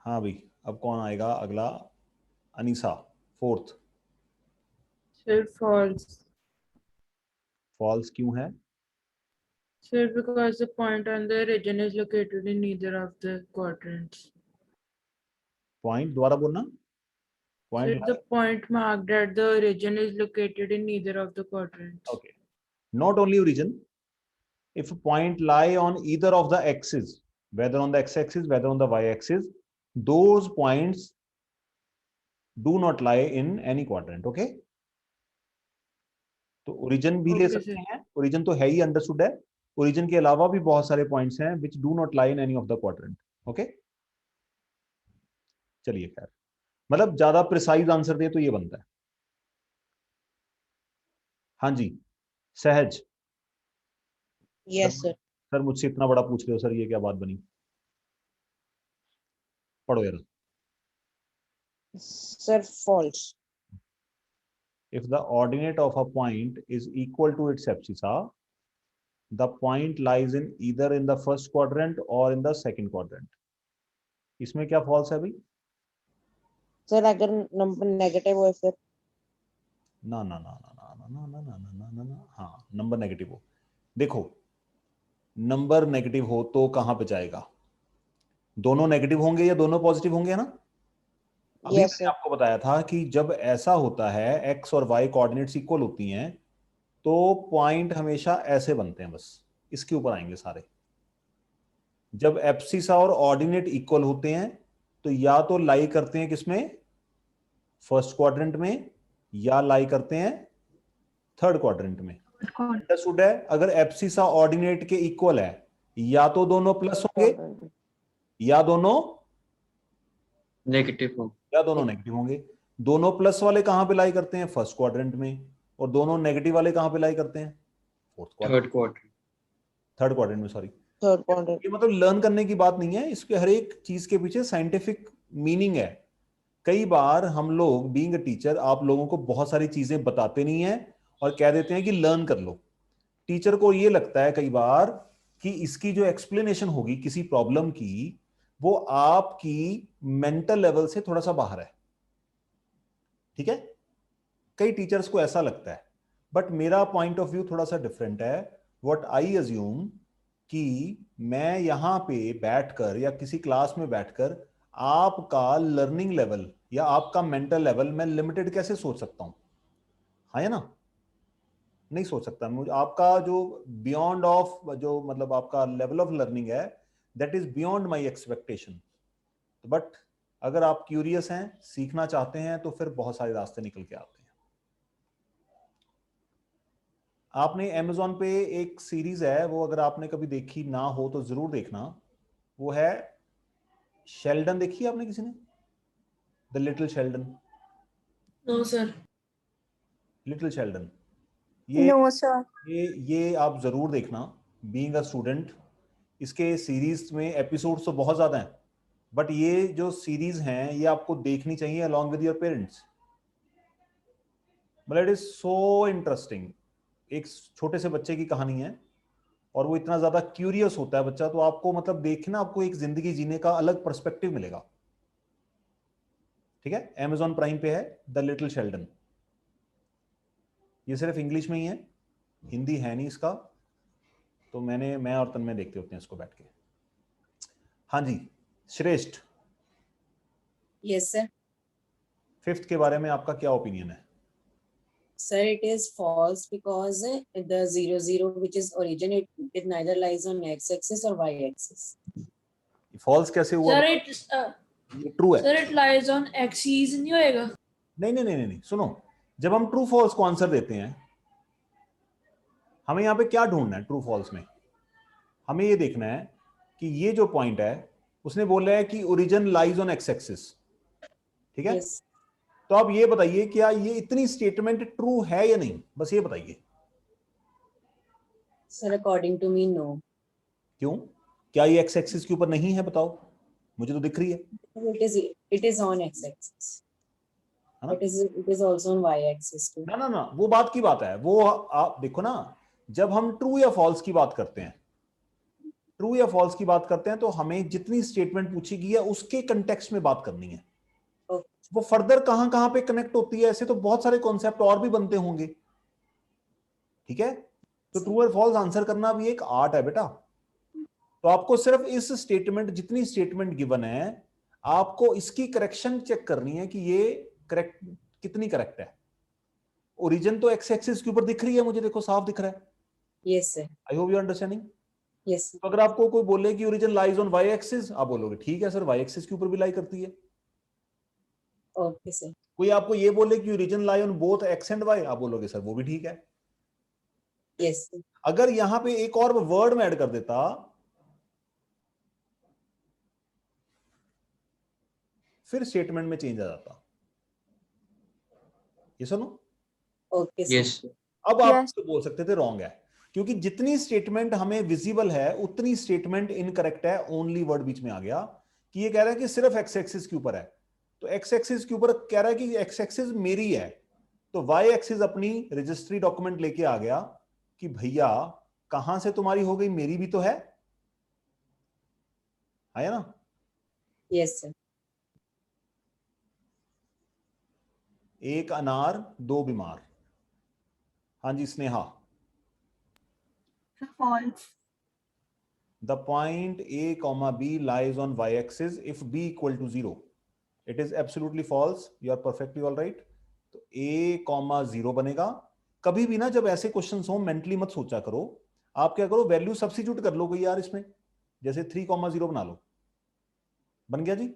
हाँ भाई, अब कौन आएगा अगला? Anisa fourth. Sir, false. False क्यों है? Sir, because the point on the origin is located in neither of the quadrants. Point दोबारा बोलना। Sir, point the point marked at the origin is located in neither of the quadrants. okay, not only origin, if a point lie on either of the axes, whether on the x-axis whether on the y-axis, those points do not lie in any quadrant. okay, तो origin भी ले Okay, सकते sir. हैं, origin तो है ही, understood है। Origin के अलावा भी बहुत सारे पॉइंट्स हैं which do not lie in any of the quadrant. Okay, चलिए खैर, मतलब ज्यादा प्रिसाइज आंसर दे तो ये बनता है। हाँ जी, सहज। Yes sir. सर मुझसे इतना बड़ा पूछ रहे हो सर, ये क्या बात बनी? पढ़ो यार। Sir false. If the ordinate of a point is equal to its abscissa, the point lies in either in the first quadrant or in the second quadrant. इसमें क्या फॉल्स है भाई? सर अगर नंबर नेगेटिव हो फिर? ना ना ना ना ना ना ना ना ना ना ना ना ना, हाँ नंबर नेगेटिव हो। देखो, नंबर नेगेटिव हो तो कहां पे जाएगा? दोनों नेगेटिव होंगे या दोनों पॉजिटिव होंगे ना? अभी यस मैंने सर। आपको बताया था कि जब ऐसा होता है, एक्स और वाई कोऑर्डिनेट्स इक्वल होती हैं, तो पॉइंट हमेशा ऐसे बनते हैं, बस इसके ऊपर आएंगे सारे। जब एब्सिसा और ऑर्डिनेट इक्वल होते हैं तो या तो लाई करते हैं किसमें? फर्स्ट क्वाड्रेंट में, या लाई करते हैं थर्ड क्वाड्रेंट में। अंडरस्टूड है? अगर एब्सिसा ऑर्डिनेट के इक्वल है, या तो दोनों प्लस होंगे या दोनों नेगेटिव हो, या दोनों नेगेटिव होंगे। दोनों प्लस वाले कहां पे लाई करते हैं? फर्स्ट क्वाड्रेंट में। और दोनों नेगेटिव वाले कहां पे लाई करते हैं? Fourth quadrant, third quadrant. Third quadrant में, सॉरी। Third quadrant. ये मतलब लर्न करने की बात नहीं है, इसके हर एक चीज के पीछे साइंटिफिक मीनिंग है। कई बार हम लोग बीइंग अ टीचर आप लोगों को बहुत सारी चीजें बताते नहीं है और कह देते हैं कि लर्न कर लो। टीचर को ये लगता है कई बार कि इसकी जो एक्सप्लेनेशन होगी किसी प्रॉब्लम की, वो आपकी मेंटल लेवल से थोड़ा सा बाहर है। ठीक है, कई टीचर्स को ऐसा लगता है, बट मेरा पॉइंट ऑफ व्यू थोड़ा सा डिफरेंट है। व्हाट आई अज्यूम कि मैं यहां पे बैठकर या किसी क्लास में बैठकर आपका लर्निंग लेवल या आपका मेंटल लेवल मैं लिमिटेड कैसे सोच सकता हूं? हाँ या ना? नहीं सोच सकता। मुझे आपका जो बियॉन्ड ऑफ, जो मतलब आपका लेवल ऑफ लर्निंग है, that is beyond my expectation. But अगर आप क्यूरियस हैं, सीखना चाहते हैं, तो फिर बहुत सारे रास्ते निकल के आते हैं। आपने Amazon पे एक सीरीज है, वो अगर आपने कभी देखी ना हो तो जरूर देखना, वो है शेल्डन। देखी है आपने किसी ने? The little Sheldon. No, sir. Little Sheldon, ये नो सर। ये आप जरूर देखना बीइंग अ स्टूडेंट। इसके सीरीज में एपिसोड्स तो बहुत ज्यादा हैं, बट ये जो सीरीज हैं ये आपको देखनी चाहिए अलॉन्ग विद योर पेरेंट्स। मतलब इट इज सो इंटरेस्टिंग। एक छोटे से बच्चे की कहानी है और वो इतना ज्यादा क्यूरियस होता है बच्चा, तो आपको मतलब देखना, आपको एक जिंदगी जीने का अलग पर्सपेक्टिव मिलेगा। ठीक है, Amazon प्राइम पे है द लिटिल शेल्डन। ये सिर्फ इंग्लिश में ही है, हिंदी है नहीं इसका, तो मैं और तन्मय देखते होते हैं इसको बैठ के। हाँ जी, श्रेष्ठ, Yes, sir. फिफ्थ के बारे में आपका क्या ओपिनियन है? Sir, it is false because the 0, which is origin, it neither lies on x-axis or y-axis. False कैसे हुआ? Sir, ये ट्रू है। sir, it lies on axis नहीं होएगा? नहीं नहीं नहीं नहीं, सुनो, जब हम ट्रू फॉल्स को आंसर देते हैं, हमें यहाँ पे क्या ढूंढना है? ट्रू फॉल्स में हमें ये देखना है कि ये जो पॉइंट है, उसने बोला है कि origin lies on x axis. ठीक है, Yes. तो आप ये बताइए क्या ये इतनी स्टेटमेंट ट्रू है या नहीं? बस ये बताइए। Sir, according to me, no. क्यों? क्या ये एक्स एक्सिस के ऊपर नहीं है? बताओ, मुझे तो दिख रही है, it is on x-axis, है ना? but it is also on y-axis too. ना ना ना, वो बात की बात है। वो आप देखो ना, जब हम ट्रू या फॉल्स की बात करते हैं, ट्रू या फॉल्स की बात करते हैं, तो हमें जितनी स्टेटमेंट पूछी गई है उसके कंटेक्स्ट में बात करनी है। वो फर्दर कहां कहां पे कनेक्ट होती है, ऐसे तो बहुत सारे कॉन्सेप्ट और भी बनते होंगे, ठीक है? तो ट्रू और फॉल्स आंसर करना भी एक आर्ट है बेटा। तो आपको सिर्फ इस स्टेटमेंट, जितनी स्टेटमेंट गिवन है, आपको इसकी करेक्शन चेक करनी है कि ये करेक्ट, कितनी करेक्ट है। ओरिजिन तो एक्स एक्सिस के ऊपर दिख रही है, मुझे देखो साफ दिख रहा है। Yes sir. I hope you understanding. Yes sir. तो अगर आपको कोई बोले कि origin lies on Y axis, आप बोलोगे ठीक है सर, वाई एक्सिस के ऊपर भी लाई करती है। Okay sir. कोई आपको ये बोले कि origin lie on both X and Y, आप बोलोगे सर वो भी ठीक है। Yes sir. अगर यहां पे एक और वर्ड में ऐड कर देता, फिर स्टेटमेंट में चेंज आ जाता। ये सुनो, Okay sir. Yes. अब आप तो बोल सकते थे रॉन्ग है, क्योंकि जितनी स्टेटमेंट हमें विजिबल है उतनी स्टेटमेंट इनकरेक्ट है। ओनली वर्ड बीच में आ गया कि ये कह रहा है कि सिर्फ एक्स एक्सिस के ऊपर है, तो एक्स एक्सिस के ऊपर कह रहा है कि एक्स एक्सिस मेरी है, तो वाई एक्सिस अपनी रजिस्ट्री डॉक्यूमेंट लेके आ गया कि भैया कहां से तुम्हारी हो गई, मेरी भी तो है ना? Yes sir. एक अनार दो बीमार। हाँ जी Sneha. False. The point A, B lies on y-axis if B equal to 0. It is absolutely false. You are perfectly all right. तो A, 0 बनेगा। कभी भी ना जब ऐसे क्वेश्चंस हो, मेंटली मत सोचा करो। आप क्या करो, वैल्यू सब्स्टिट्यूट कर लो कोई यार इसमें, जैसे 3, 0 बना लो, बन गया जी।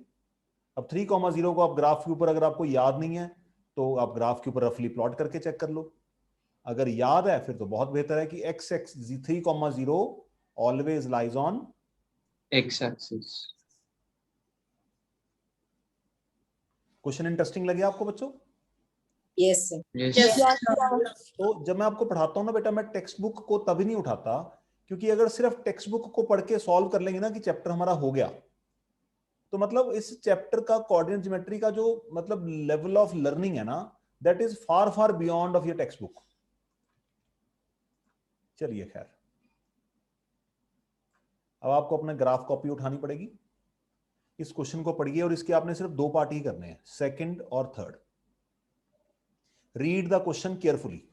अब 3, 0 को आप ग्राफ के ऊपर, अगर आपको याद नहीं है तो आप ग्राफ के ऊपर रफली प्लॉट करके चेक कर लो। अगर याद है फिर तो बहुत बेहतर है कि x 3, 0 always lies on X-axis. Question interesting लगे आपको बच्चों? Yes sir. Yes. तो जब मैं आपको पढ़ाता हूं ना बेटा, मैं टेक्स्ट बुक को तभी नहीं उठाता, क्योंकि अगर सिर्फ टेक्स्ट बुक को पढ़ के सॉल्व कर लेंगे ना कि चैप्टर हमारा हो गया, तो मतलब इस चैप्टर का कोऑर्डिनेट ज्योमेट्री का जो मतलब लेवल ऑफ लर्निंग है ना, that is far far beyond of your text book. चलिए खैर, अब आपको अपना ग्राफ कॉपी उठानी पड़ेगी, इस क्वेश्चन को पढ़िए और इसके आपने सिर्फ 2 पार्ट ही करने हैं, सेकंड और third. Read the question carefully.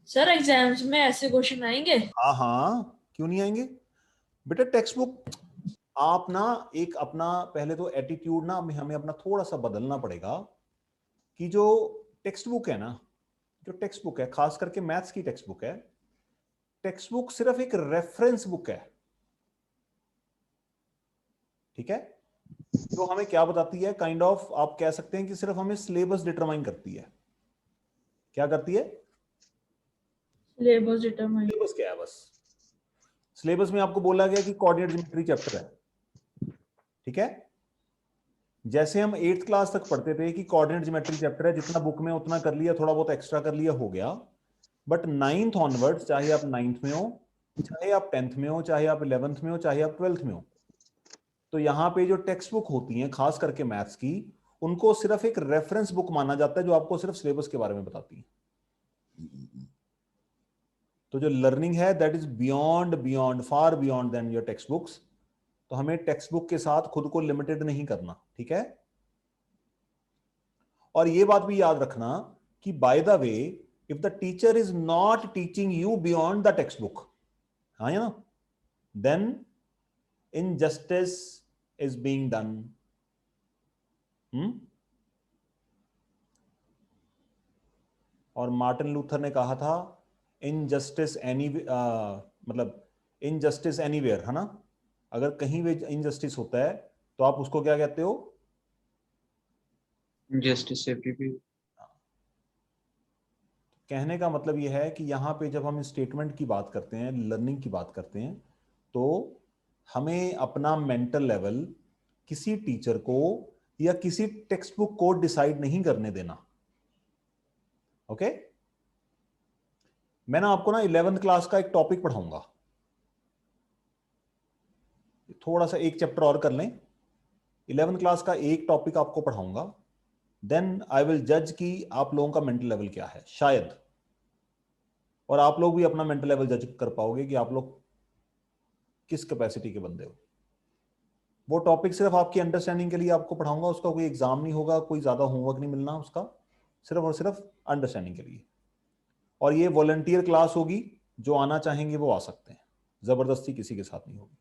Sir exams में ऐसे क्वेश्चन आएंगे? हाँ, क्यों नहीं आएंगे बेटा। टेक्स्ट बुक आप ना एक अपना पहले तो एटीट्यूड ना हमें अपना थोड़ा सा बदलना पड़ेगा कि जो टेक्स्ट बुक है ना, जो टेक्स्ट बुक है खास करके मैथ्स की टेक्स्ट बुक है, टेक्स्ट बुक सिर्फ एक रेफरेंस बुक है, ठीक है? जो हमें क्या बताती है, काइंड ऑफ आप कह सकते हैं कि सिर्फ हमें सिलेबस डिटरमाइन करती है। क्या करती है? Syllabus determine. सिलेबस क्या है? बस सिलेबस में आपको बोला गया कि कोऑर्डिनेट ज्योमेट्री चैप्टर है, ठीक है? जैसे हम 8th क्लास तक पढ़ते थे कि कोऑर्डिनेट ज्योमेट्री चैप्टर है, जितना बुक में उतना कर लिया, थोड़ा बहुत एक्स्ट्रा कर लिया, हो गया। बट 9th ऑनवर्ड्स, चाहे आप 9th में हो, चाहे आप 10th में हो, चाहे आप 11th में हो, चाहे आप 12th में हो, तो यहाँ पे जो टेक्स्ट बुक होती हैं खास करके मैथ्स की, उनको सिर्फ एक रेफरेंस बुक माना जाता है जो आपको सिर्फ सिलेबस के बारे में बताती है। तो जो लर्निंग है that is beyond far beyond then your text books. तो हमें टेक्स्ट बुक के साथ खुद को लिमिटेड नहीं करना, ठीक है? और ये बात भी याद रखना कि by the way, if the teacher is not teaching you beyond the text book, हाँ या ना, then injustice is being done. और मार्टिन लूथर ने कहा था इनजस्टिस एनी, मतलब इनजस्टिस एनीवेयर, है ना? अगर कहीं भी इनजस्टिस होता है तो आप उसको क्या कहते हो? Justice everywhere. कहने का मतलब यह है कि यहाँ पे जब हम स्टेटमेंट की बात करते हैं, लर्निंग की बात करते हैं, तो हमें अपना मेंटल लेवल किसी टीचर को या किसी टेक्स्ट बुक को डिसाइड नहीं करने देना। ओके मैं ना आपको ना 11th क्लास का एक टॉपिक पढ़ाऊंगा, थोड़ा सा एक चैप्टर और कर लें, 11th क्लास का एक टॉपिक आपको पढ़ाऊंगा, देन आई विल जज कि आप लोगों का मेंटल लेवल क्या है शायद, और आप लोग भी अपना मेंटल लेवल जज कर पाओगे कि आप लोग किस कैपेसिटी के बंदे हो। वो टॉपिक सिर्फ आपकी अंडरस्टैंडिंग के लिए आपको पढ़ाऊंगा, उसका कोई एग्जाम नहीं होगा, कोई ज्यादा होमवर्क नहीं मिलना उसका, सिर्फ और सिर्फ अंडरस्टैंडिंग के लिए। और ये वॉलंटियर क्लास होगी, जो आना चाहेंगे वो आ सकते हैं, जबरदस्ती किसी के साथ नहीं होगी।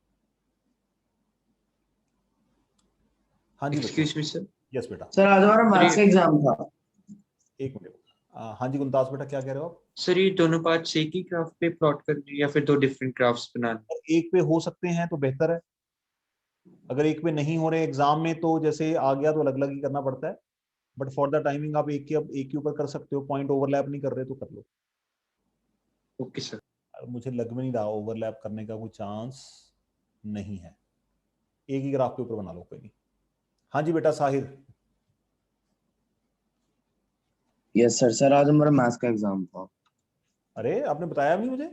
हाँ जी Excuse me, sir. यस बेटा। सर आज हमारा मैथ्स का एग्जाम था। एक मिनट। हाँ जी गुलताज बेटा क्या कह रहे हो आप? सर ये दोनों पार्ट्स एक ही ग्राफ पे प्लॉट करनी या फिर दो डिफरेंट ग्राफ्स बनाने? एक पे हो सकते हैं तो बेहतर है, अगर एक पे नहीं हो रहे एग्जाम में तो जैसे आ गया तो अलग अलग ही करना पड़ता है, बट फॉर द टाइमिंग आप एक के ऊपर कर सकते हो, पॉइंट ओवरलैप नहीं कर रहे तो कर लो। Okay sir. मुझे लग में नहीं रहा ओवरलैप करने का कोई चांस नहीं है, एक ही ग्राफ के ऊपर बना लो, कोई नहीं। हाँ जी बेटा साहिर। यस सर, सर आज हमारा मैथ्स का एग्जाम था। अरे आपने बताया नहीं मुझे?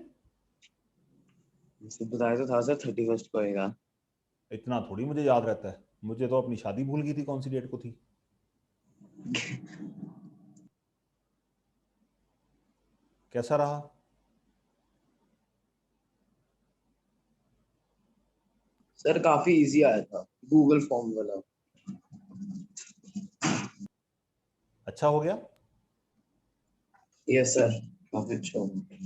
बताया तो था सर 31st को आएगा। इतना थोड़ी मुझे याद रहता है, मुझे तो अपनी शादी भूल गई थी कौन सी डेट को थी। कैसा रहा? सर काफी इजी आया था, गूगल फॉर्म वाला। अच्छा हो गया? यस सर काफी अच्छा हो गया।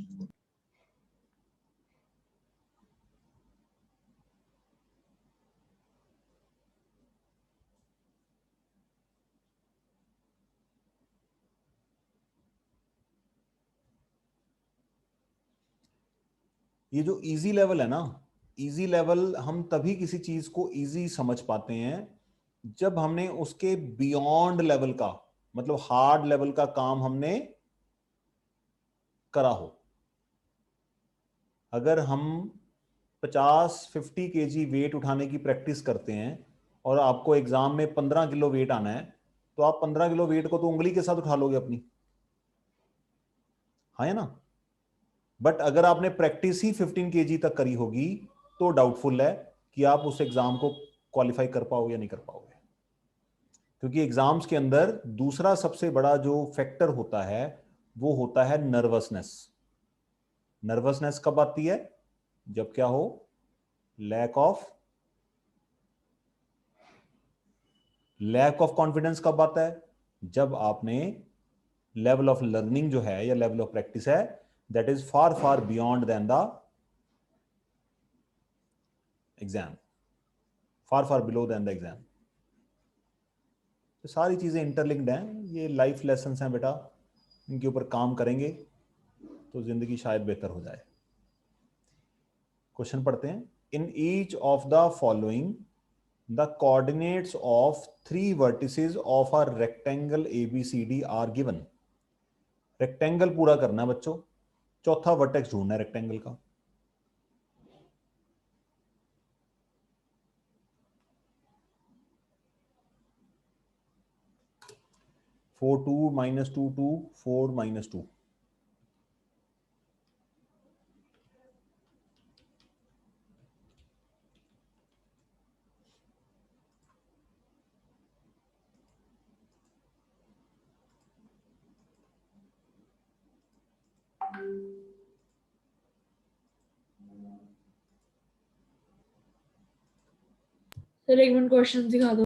ये जो इजी लेवल है ना, इजी लेवल हम तभी किसी चीज को इजी समझ पाते हैं जब हमने उसके बियॉन्ड लेवल का, मतलब हार्ड लेवल का काम हमने करा हो। अगर हम 50 kg वेट उठाने की प्रैक्टिस करते हैं और आपको एग्जाम में 15 किलो वेट आना है, तो आप 15 किलो वेट को तो उंगली के साथ उठा लोगे अपनी, हाँ है ना। बट अगर आपने प्रैक्टिस ही 15 kg तक करी होगी तो डाउटफुल है कि आप उस एग्जाम को क्वालिफाई कर पाओगे या नहीं कर पाओगे, क्योंकि एग्जाम्स के अंदर दूसरा सबसे बड़ा जो फैक्टर होता है वो होता है नर्वसनेस। नर्वसनेस कब आती है? जब क्या हो? लैक ऑफ कॉन्फिडेंस कब आता है? जब आपने लेवल ऑफ लर्निंग जो है या लेवल ऑफ प्रैक्टिस है that is far far beyond then the exam, far far below then the exam. तो सारी चीजें इंटरलिंक्ड हैं, ये लाइफ लेसन्स हैं बेटा, इनके ऊपर काम करेंगे तो जिंदगी शायद बेहतर हो जाए। क्वेश्चन पढ़ते हैं। In each of the following the coordinates of 3 vertices of a rectangle ABCD are given। Rectangle पूरा करना है बच्चों, चौथा वर्टेक्स ढूंढना है रेक्टेंगल का। Four two minus two two 4 minus 2। Sir एक मिनट क्वेश्चन दिखा दो।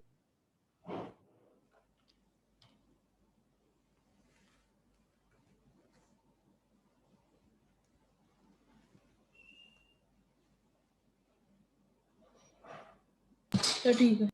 तो ठीक है।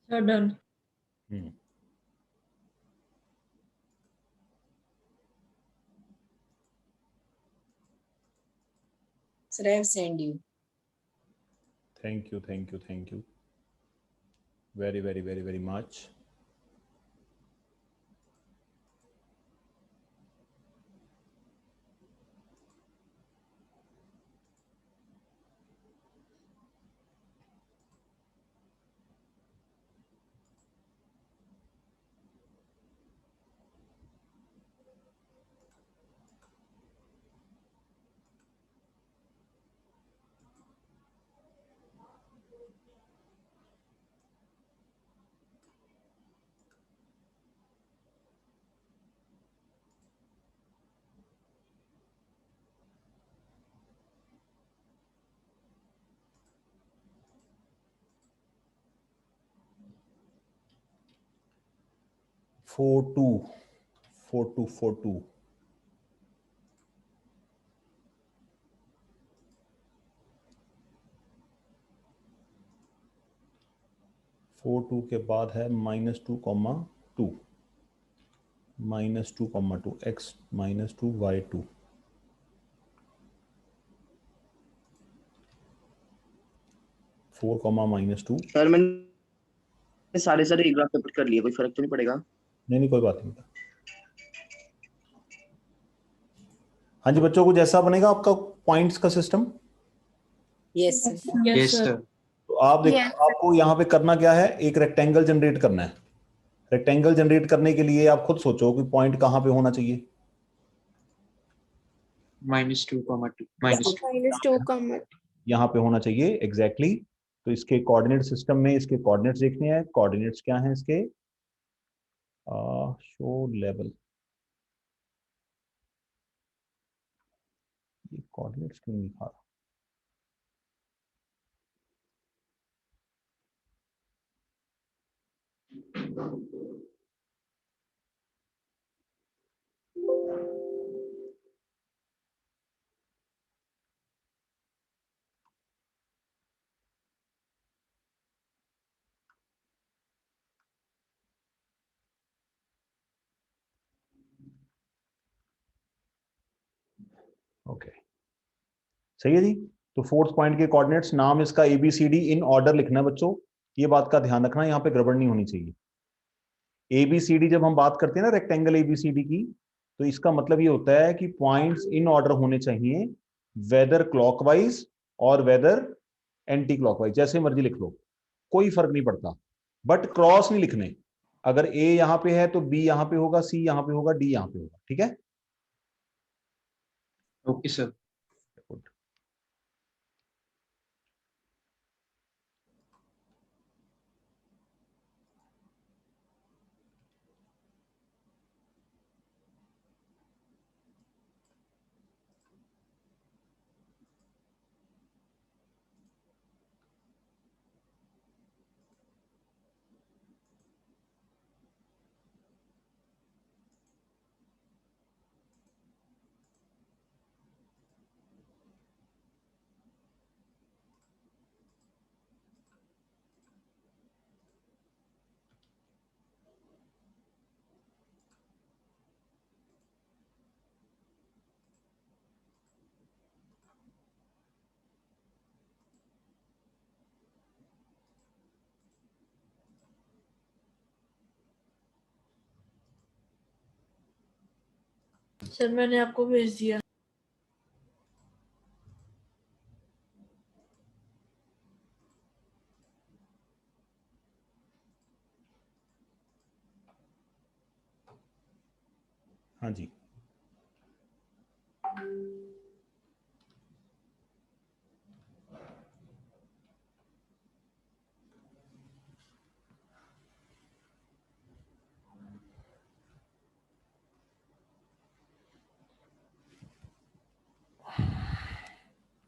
Sir done. Sir, I have sent you. Thank you, thank you, thank you very very very very much. Four two 4 2 के बाद है -2, -2, x -2 y2 4, -2। सर मैंने सारे एक ग्राफ पे पुट कर लिए, कोई फर्क तो नहीं पड़ेगा? नहीं, कोई बात नहीं। हाँ जी बच्चों, कुछ ऐसा बनेगा आपका पॉइंट्स का system? Yes, sir. Yes, sir. तो आप देखो, Yes. आपको यहाँ पे करना क्या है, एक रेक्टेंगल जनरेट करना है। रेक्टेंगल जनरेट करने के लिए आप खुद सोचो कि पॉइंट कहाँ पे होना चाहिए। -2, -2. यहाँ पे होना चाहिए एग्जैक्टली। तो इसके कोऑर्डिनेट सिस्टम में इसके कोऑर्डिनेट्स देखने हैं। कोऑर्डिनेट्स क्या हैं इसके? शो लेवल, ये कोऑर्डिनेट्स क्यों नहीं दिखा रहा? ओके, सही है जी। तो फोर्थ पॉइंट के कोऑर्डिनेट्स, नाम इसका ABCD इन ऑर्डर लिखना है बच्चों। ये बात का ध्यान रखना, यहाँ पे गड़बड़ नहीं होनी चाहिए। ABCD जब हम बात करते हैं ना रेक्टेंगल ABCD की, तो इसका मतलब ये होता है कि पॉइंट्स इन ऑर्डर होने चाहिए, वेदर क्लॉकवाइज और वेदर एंटी क्लॉकवाइज, जैसे मर्जी लिख लो, कोई फर्क नहीं पड़ता, बट क्रॉस नहीं लिखने। अगर A यहाँ पे है तो B यहाँ पे होगा, C यहाँ पे होगा, D यहाँ पे होगा, ठीक है? Okay, sir. Good. सर मैंने आपको भेज दिया। हाँ जी,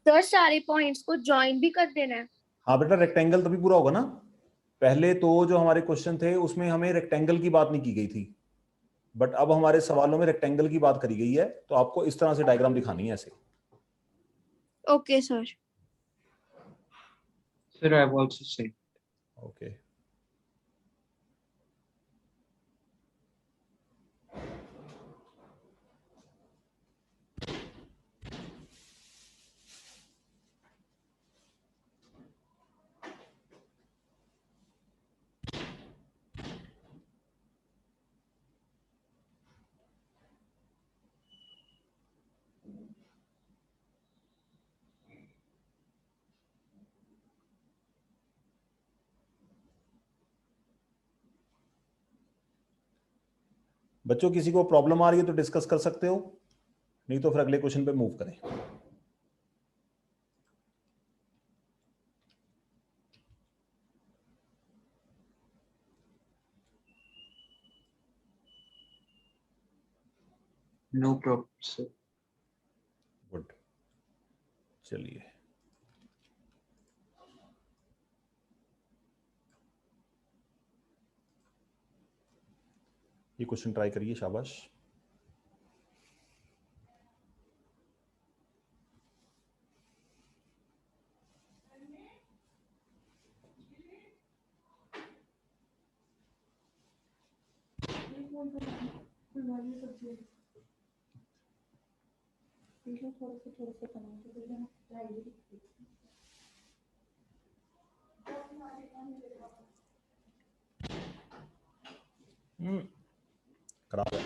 सर सारे पॉइंट्स को ज्वाइन भी कर देना है? हाँ बेटा, रेक्टेंगल तभी पूरा होगा ना। पहले तो जो हमारे क्वेश्चन थे उसमें हमें रेक्टेंगल की बात नहीं की गई थी, बट अब हमारे सवालों में रेक्टेंगल की बात करी गई है, तो आपको इस तरह से डायग्राम दिखानी है, ऐसे। Okay sir. Sir, I have also sent. Okay, बच्चों किसी को प्रॉब्लम आ रही है तो डिस्कस कर सकते हो, नहीं तो फिर अगले क्वेश्चन पे मूव करें। No problem, sir. गुड, चलिए ये क्वेश्चन ट्राई करिए, शाबाश। खराब है।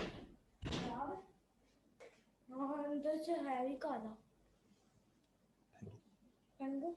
अंदर से है भी काला। खराब है।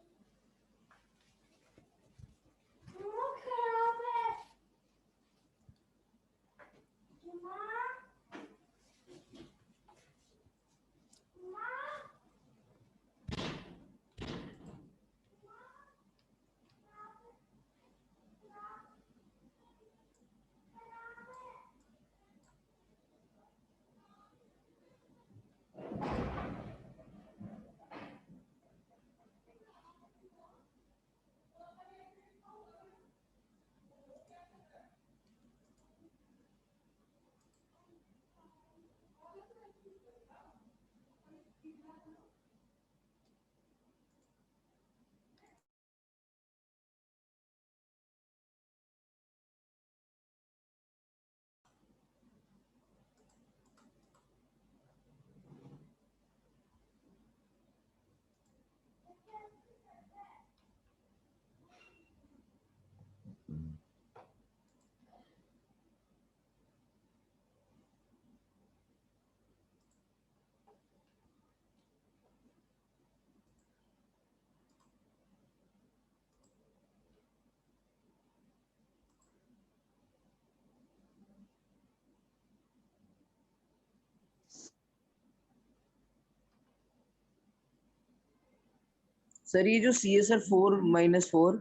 सर ये जो CSR 4 - 4,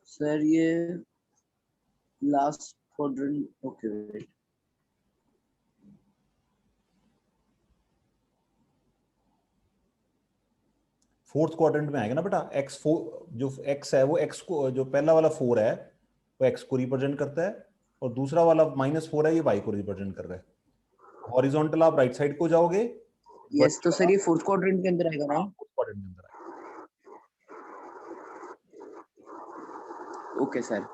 सर ये last quadrant, okay wait, fourth quadrant में आएगा ना बेटा। x4 जो x है वो x को, जो पहला वाला 4 है वो x को रिप्रेजेंट करता है, और दूसरा वाला -4 है ये y को रिप्रेजेंट कर रहा है। हॉरिजॉन्टल आप राइट साइड को जाओगे, यस, तो सर ये फोर्थ क्वाड्रेंट के अंदर आएगा ना? फोर्थ क्वाड्रेंट के अंदर आएगा। Okay sir.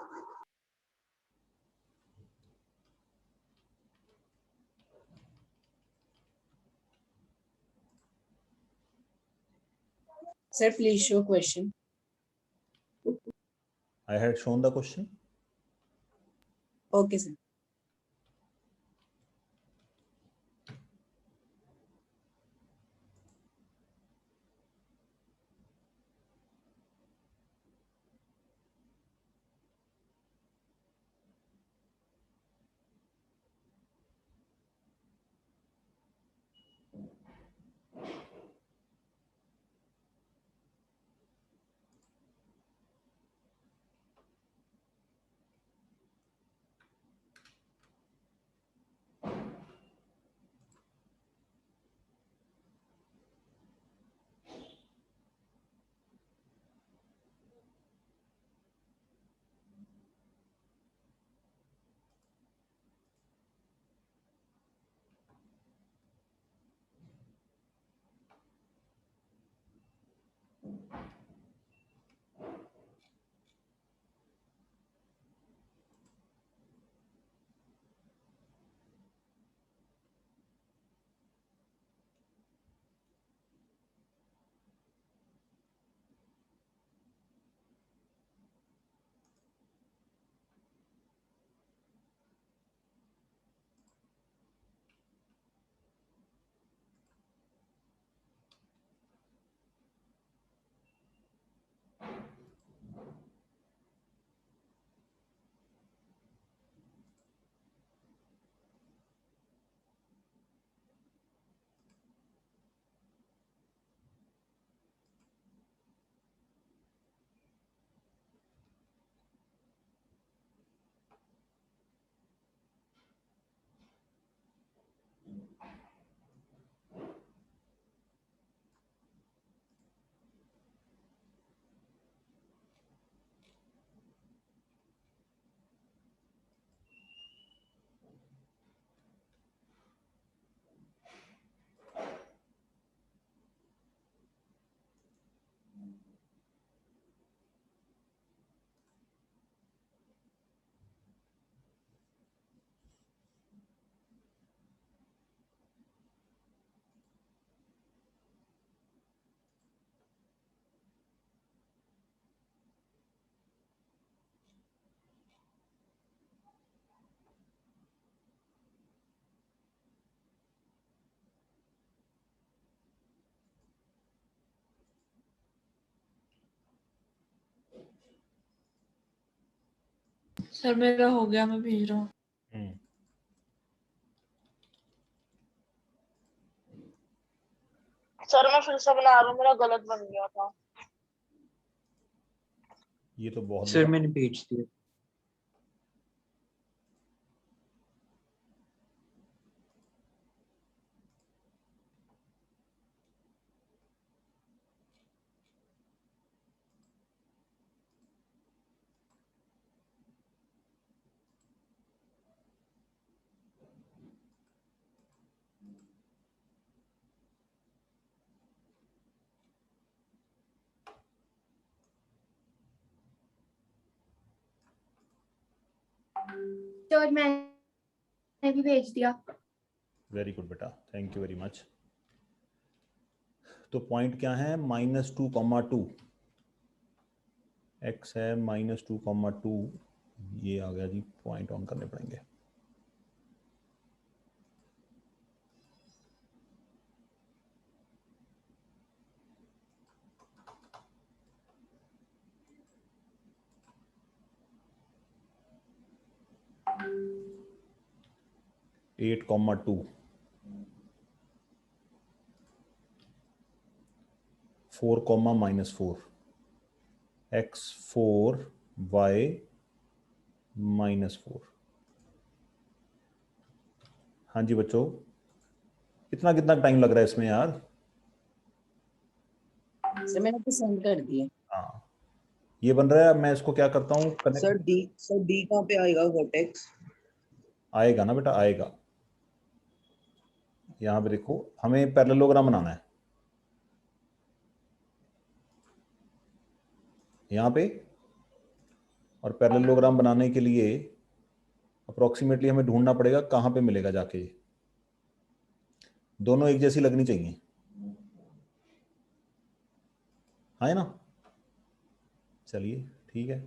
Sir, please show question. I had shown the question. Okay, sir. Sir मेरा हो गया, मैं भेज रहा हूँ। सर मैं फिर से बना रहा हूँ, मेरा गलत बन गया था। ये तो बहुत सर बड़ा मैंने भेज दिया। सर मैंने भी भेज दिया। वेरी गुड बेटा, थैंक यू वेरी मच। तो पॉइंट क्या है, -2,2 x है -2,2, ये आ गया जी, पॉइंट ऑन करने पड़ेंगे। (8,2) 4, -4 x4 y -4। हाँ जी बच्चों, कितना कितना टाइम लग रहा है इसमें यार? सर मैंने तो सेंड कर दिया। हाँ, ये बन रहा है। अब मैं इसको क्या करता हूँ, सर कनेक्ट। डी कहाँ पे आएगा वर्टेक्स? आएगा ना बेटा, आएगा। यहाँ पे देखो, हमें पैरेललोग्राम बनाना है यहाँ पे, और पैरेललोग्राम बनाने के लिए अप्रोक्सीमेटली हमें ढूंढना पड़ेगा कहाँ पे मिलेगा जाके। ये दोनों एक जैसी लगनी चाहिए, है ना? चलिए ठीक है,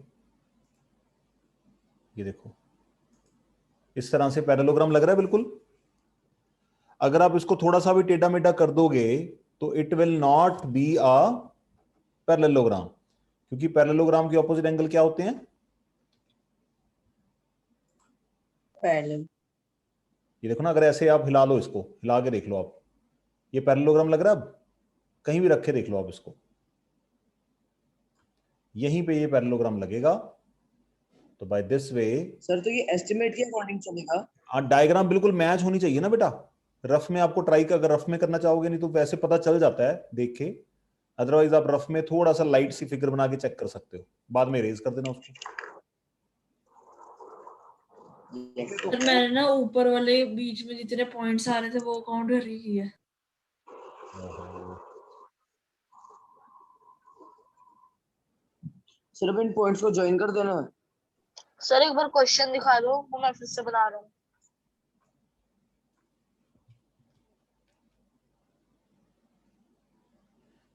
ये देखो इस तरह से पैरेललोग्राम लग रहा है बिल्कुल। अगर आप इसको थोड़ा सा भी टेढ़ा मेढ़ा कर दोगे तो it will not be a parallelogram, क्योंकि पैरेललोग्राम के ऑपोजिट एंगल क्या होते हैं? पैरेलल। ये देखो ना, अगर ऐसे आप हिला लो, इसको हिला के देख लो आप, ये पैरेललोग्राम लग रहा है? अब कहीं भी रखे देख लो आप इसको, यहीं पे ये पैरेललोग्राम लगेगा। तो बाय दिस वे सर तो ये एस्टिमेट के अकॉर्डिंग चलेगा? डायग्राम बिल्कुल मैच होनी चाहिए ना बेटा। रफ में आपको ट्राई, अगर रफ में करना चाहोगे, नहीं तो वैसे पता चल जाता है देख के। अदरवाइज आप रफ में थोड़ा सा लाइट सी फिगर बना के चेक कर सकते हो, बाद में इरेज कर देना उसको। सर मैंने ना ऊपर वाले बीच में जितने पॉइंट्स आ रहे थे वो काउंट करके किया। सिर्फ इन पॉइंट्स को ज्वाइन कर देना है। सर एक बार क्वेश्चन दिखा दो, वो मैं फिर से बना रहा हूँ।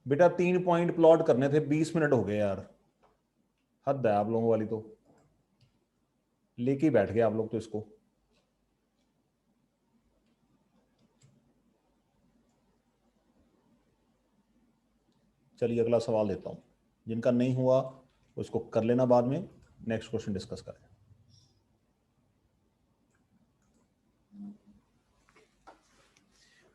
बेटा 3 पॉइंट प्लॉट करने थे, 20 मिनट हो गए यार, हद है आप लोगों वाली तो। लेके ही बैठ गए आप लोग तो इसको। चलिए अगला सवाल देता हूं, जिनका नहीं हुआ उसको कर लेना बाद में, नेक्स्ट क्वेश्चन डिस्कस करें।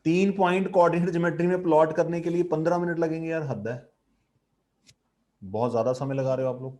तीन पॉइंट कोऑर्डिनेट ज्योमेट्री में प्लॉट करने के लिए 15 मिनट लगेंगे यार, हद है, बहुत ज्यादा समय लगा रहे हो आप लोग।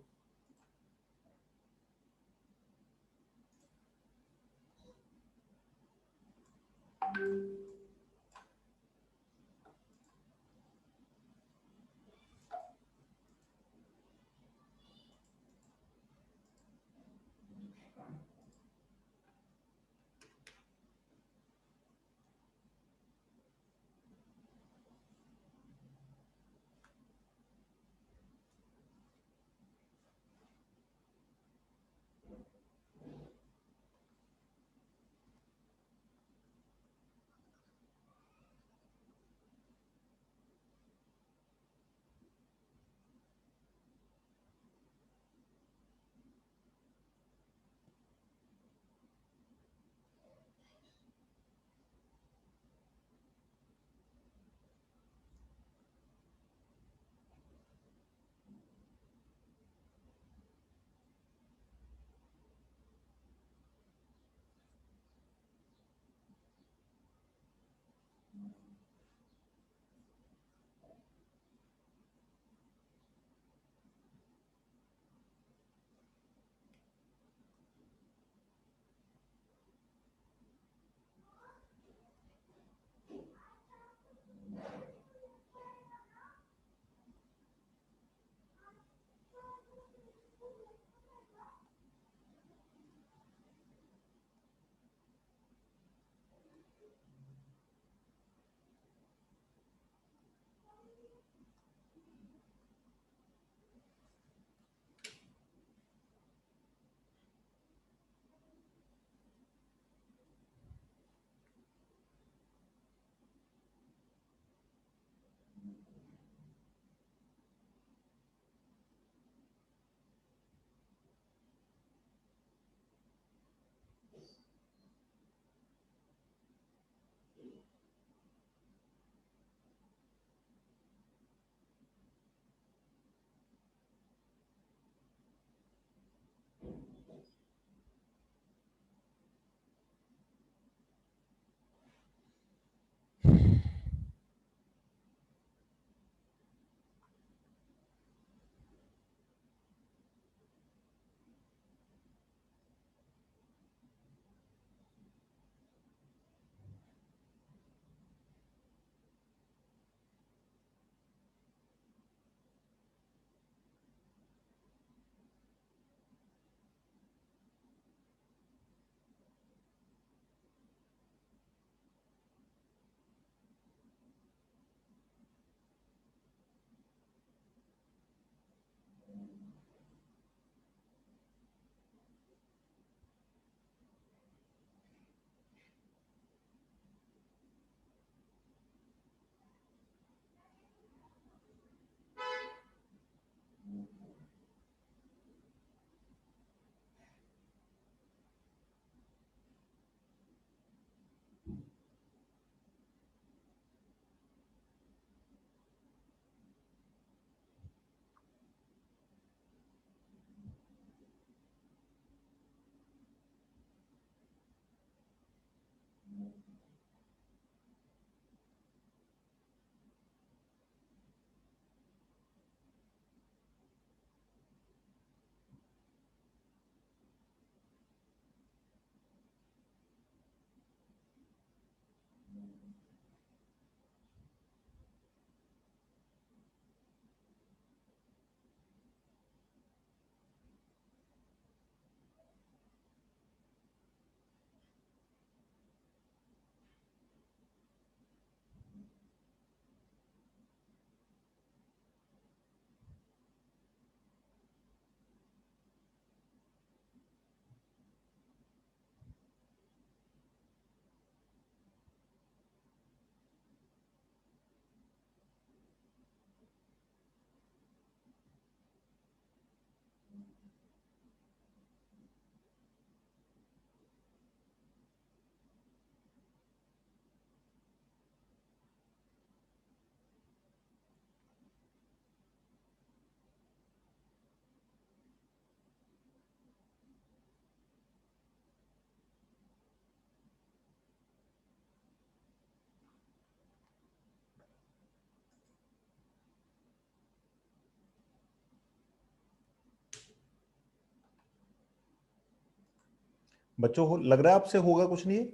बच्चों को लग रहा है आपसे होगा कुछ नहीं?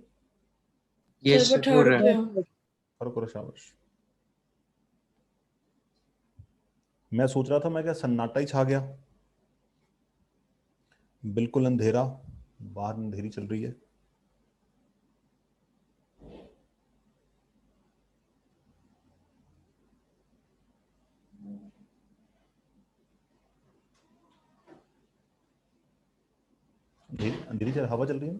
Yes, सर sir, हो थर्ड रहा पे है। हूँ। करो शाबाश। मैं सोच रहा था मैं क्या सन्नाटा ही छा गया, बिल्कुल अंधेरा, बाहर अंधेरी चल रही है। अंधेरी चल, हवा चल रही है ना?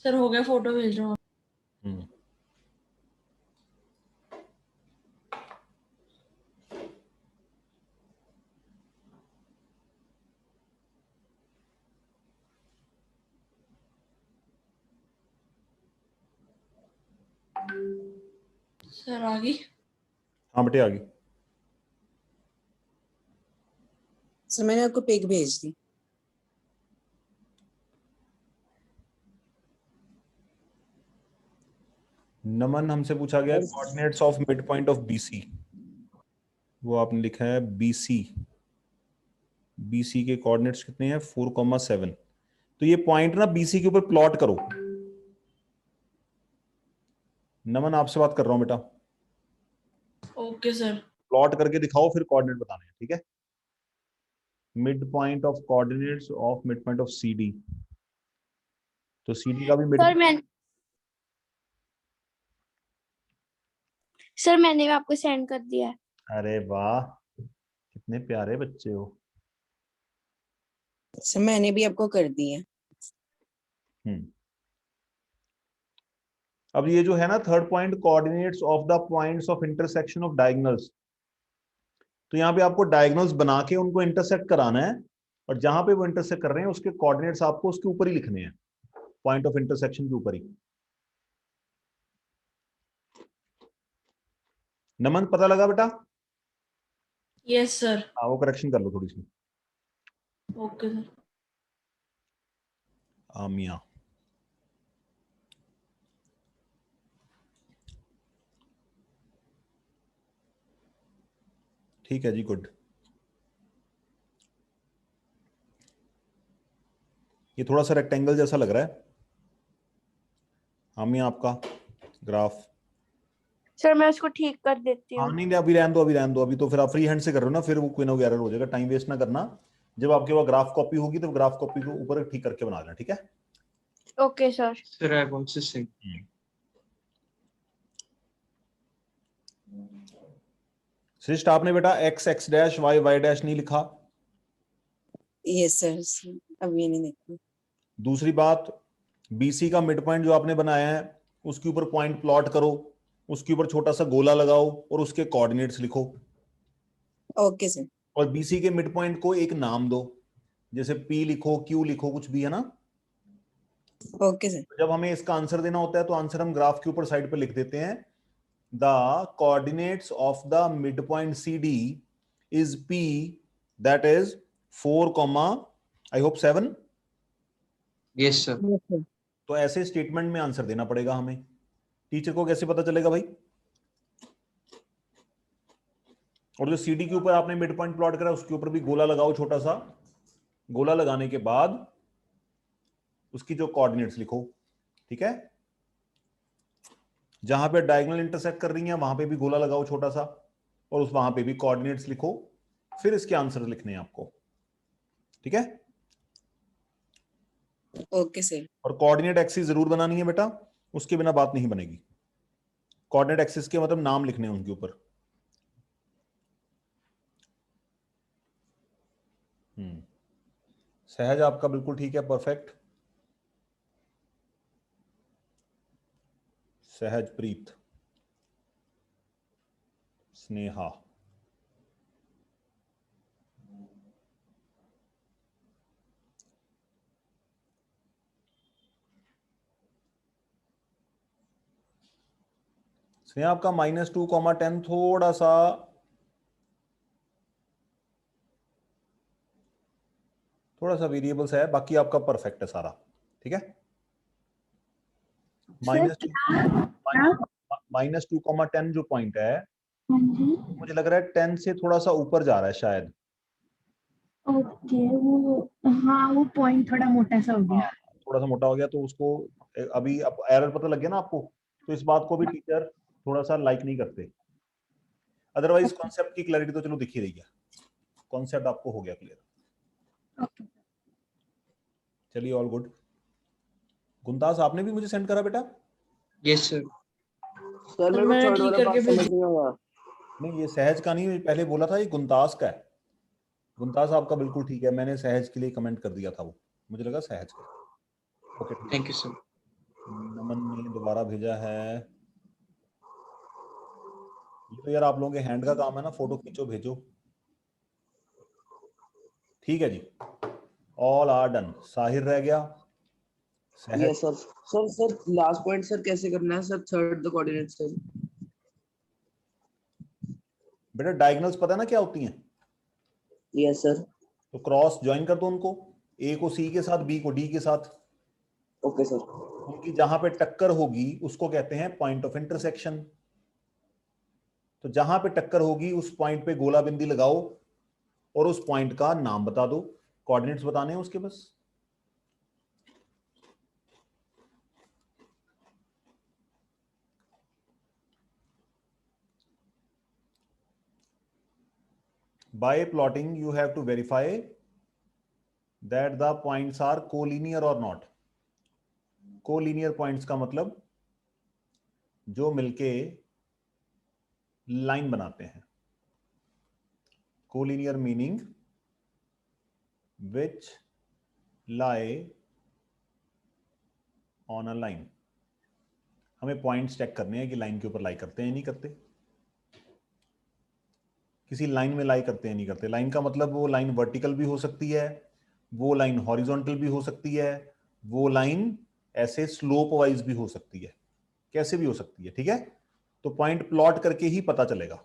सर हो गया, फोटो भेज रहा हूँ। हम्म। सर आ गई। हाँ बेटे आ गई। सर मैंने आपको पिक भेज दी। नमन हमसे पूछा गया coordinates of mid point of BC, वो आपने लिखा है बीसी। बीसी के कोऑर्डिनेट्स कितने हैं? 4,7। तो ये पॉइंट ना बीसी के ऊपर प्लॉट करो। नमन आपसे बात कर रहा हूं बेटा, ओके सर। प्लॉट करके दिखाओ फिर कोऑर्डिनेट बताने हैं, ठीक है? Mid point of coordinates of mid point of CD. तो सीडी का भी मिड। सर मैंने भी आपको सेंड कर दिया है। अरे वाह, कितने प्यारे बच्चे हो। सर मैंने भी आपको कर दी है। अब ये जो है ना third point, coordinates of the points of intersection of diagonals, तो यहाँ पे आपको डायगोनल्स बना के उनको इंटरसेक्ट कराना है, और जहां पे वो इंटरसेक्ट कर रहे हैं उसके कोऑर्डिनेट्स आपको उसके ऊपर ही लिखने हैं, पॉइंट ऑफ इंटरसेक्शन के ऊपर ही। नमन पता लगा बेटा? Yes sir. हाँ वो करेक्शन कर लो थोड़ी सी। Okay sir. आमिया ठीक है जी, गुड। ये थोड़ा सा रेक्टेंगल जैसा लग रहा है आमिया आपका ग्राफ। सर मैं उसको ठीक कर देती हाँ हूँ। नहीं, अभी रहने दो, अभी रहने दो, अभी तो फिर आप फ्री हैंड से कर रहे हो ना, फिर वो कोई ना कोई एरर हो जाएगा, टाइम वेस्ट ना करना। जब आपके पास ग्राफ कॉपी होगी तो ग्राफ कॉपी को ऊपर ठीक करके बना लेना, ठीक है? Okay sir. Sir, I have also seen. Shreshth आपने बेटा X X dash Y Y dash नहीं लिखा। यस सर, अब ये नहीं देखा। दूसरी बात, बीसी का मिड पॉइंट जो आपने बनाया है उसके ऊपर पॉइंट प्लॉट करो, उसके ऊपर छोटा सा गोला लगाओ और उसके कोऑर्डिनेट्स लिखो। Okay sir. और बीसी के मिड पॉइंट को एक नाम दो, जैसे पी लिखो, क्यू लिखो, कुछ भी है ना। Okay sir. जब हमें इसका आंसर देना होता है तो आंसर हम ग्राफ के ऊपर साइड पे लिख देते हैं, the coordinates of the mid point C D is P, that is 4, I hope 7। Yes, sir. तो ऐसे स्टेटमेंट में आंसर देना पड़ेगा हमें। टीचर को कैसे पता चलेगा भाई? और जो सीडी के ऊपर आपने मिड पॉइंट प्लॉट करा उसके ऊपर भी गोला लगाओ, छोटा सा गोला लगाने के बाद उसकी जो कोऑर्डिनेट्स लिखो, ठीक है? जहां पे डायगोनल इंटरसेक्ट कर रही है वहां पे भी गोला लगाओ छोटा सा, और उस वहां पे भी कोऑर्डिनेट्स लिखो, फिर इसके आंसर लिखने हैं आपको, ठीक है? Okay sir. और कोऑर्डिनेट एक्सिस जरूर बनानी है बेटा, उसके बिना बात नहीं बनेगी। कोऑर्डिनेट एक्सिस के मतलब नाम लिखने हैं उनके ऊपर। सहज आपका बिल्कुल ठीक है, परफेक्ट। सहज प्रीत, स्नेहा, स्नेहा आपका -2, 10 थोड़ा सा वेरिएबल्स है, बाकी आपका परफेक्ट है सारा, ठीक है। -2, जो पॉइंट है, मुझे लग रहा है 10 से थोड़ा सा ऊपर जा रहा है शायद। ओके, वो हाँ वो पॉइंट थोड़ा मोटा सा हो गया। थोड़ा सा मोटा हो गया, तो उसको अभी एरर पता लग गया ना आपको, तो इस बात को भी टीचर थोड़ा सा लाइक नहीं करते। अदरवाइज कॉन्सेप्ट की क्लैरिटी तो चलो दिख ही रही है, कॉन्सेप्ट आपको हो गया क्लियर। चलिए, ऑल गुड। गुंतास आपने भी मुझे सेंड करा बेटा? Yes sir. सर मेरे को मैंने थर्ड ठीक वाला करके पार्ट समझ भेजा। नहीं आया। नहीं, ये सहज का नहीं, पहले बोला था ये गुंतास का है। गुंतास आपका बिल्कुल ठीक है, मैंने सहज के लिए कमेंट कर दिया था, वो मुझे लगा सहज का। Okay, thank you sir. Naman ने दोबारा भेजा है। ये तो यार आप लोगों के हैंड का काम है ना, फोटो खींचो भेजो। ठीक है जी, ऑल आर डन। साहिर रह गया, सहज। Yes sir. Sir last point sir कैसे करना है sir? Third the coordinate sir. बेटा डायगोनल्स पता है ना क्या होती हैं? Yes sir. तो क्रॉस ज्वाइन कर दो उनको, ए को सी के साथ, बी को डी के साथ। Okay sir. उनकी जहां पे टक्कर होगी उसको कहते हैं पॉइंट ऑफ इंटरसेक्शन। तो जहां पे टक्कर होगी उस पॉइंट पे गोला बिंदी लगाओ और उस पॉइंट का नाम बता दो, कोऑर्डिनेट्स बताने हैं उसके बस। By plotting you have to verify that the points are collinear or not. Collinear points का मतलब जो मिलके लाइन बनाते हैं। Collinear meaning which lie on a line. हमें पॉइंट्स चेक करने हैं कि लाइन के ऊपर लाई करते हैं नहीं करते, किसी लाइन में लाई करते हैं नहीं करते। लाइन का मतलब वो लाइन वर्टिकल भी हो सकती है, वो लाइन हॉरिजॉन्टल भी हो सकती है, वो लाइन ऐसे स्लोप वाइज भी हो सकती है, कैसे भी हो सकती है, ठीक है। तो पॉइंट प्लॉट करके ही पता चलेगा।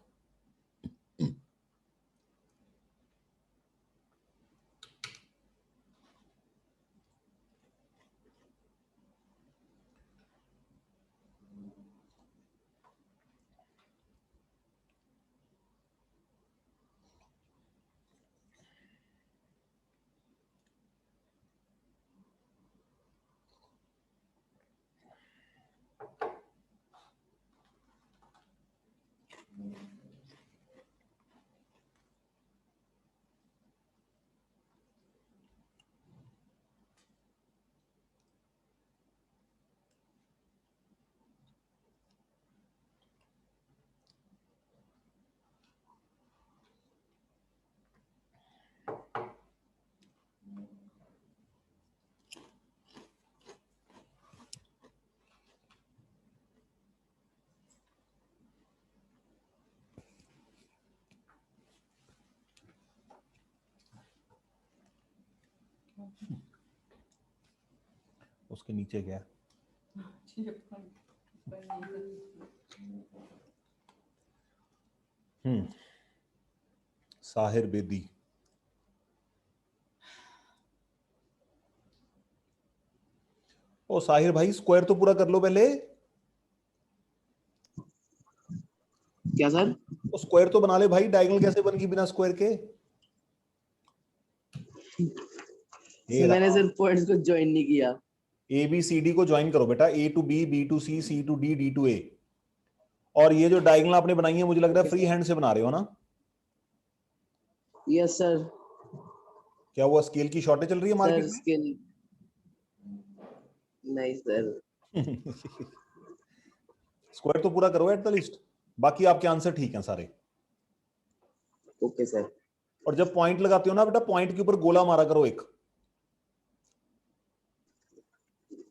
उसके नीचे क्या है? साहिर बेदी। ओ साहिर भाई, स्क्वायर तो पूरा कर लो पहले। क्या सर? ओ स्क्वायर तो बना ले भाई, डायगोनल कैसे बन गई बिना स्क्वायर के? सर मैंने सिर्फ पॉइंट्स को ज्वाइन नहीं किया। ए बी सी डी को ज्वाइन करो बेटा, A to B, B to C, C to D, D to A. और ये जो डायगोनल आपने बनाई है मुझे लग रहा है फ्री हैंड से बना रहे हो ना? Yes sir. क्या वो स्केल की शॉर्टेज चल रही है मार्केट सर में? स्केल नहीं सर। स्क्वायर तो पूरा करो एट द लिस्ट, बाकी आपके आंसर ठीक हैं सारे। Okay sir. और जब पॉइंट लगाते हो ना बेटा, पॉइंट के ऊपर गोला मारा करो एक।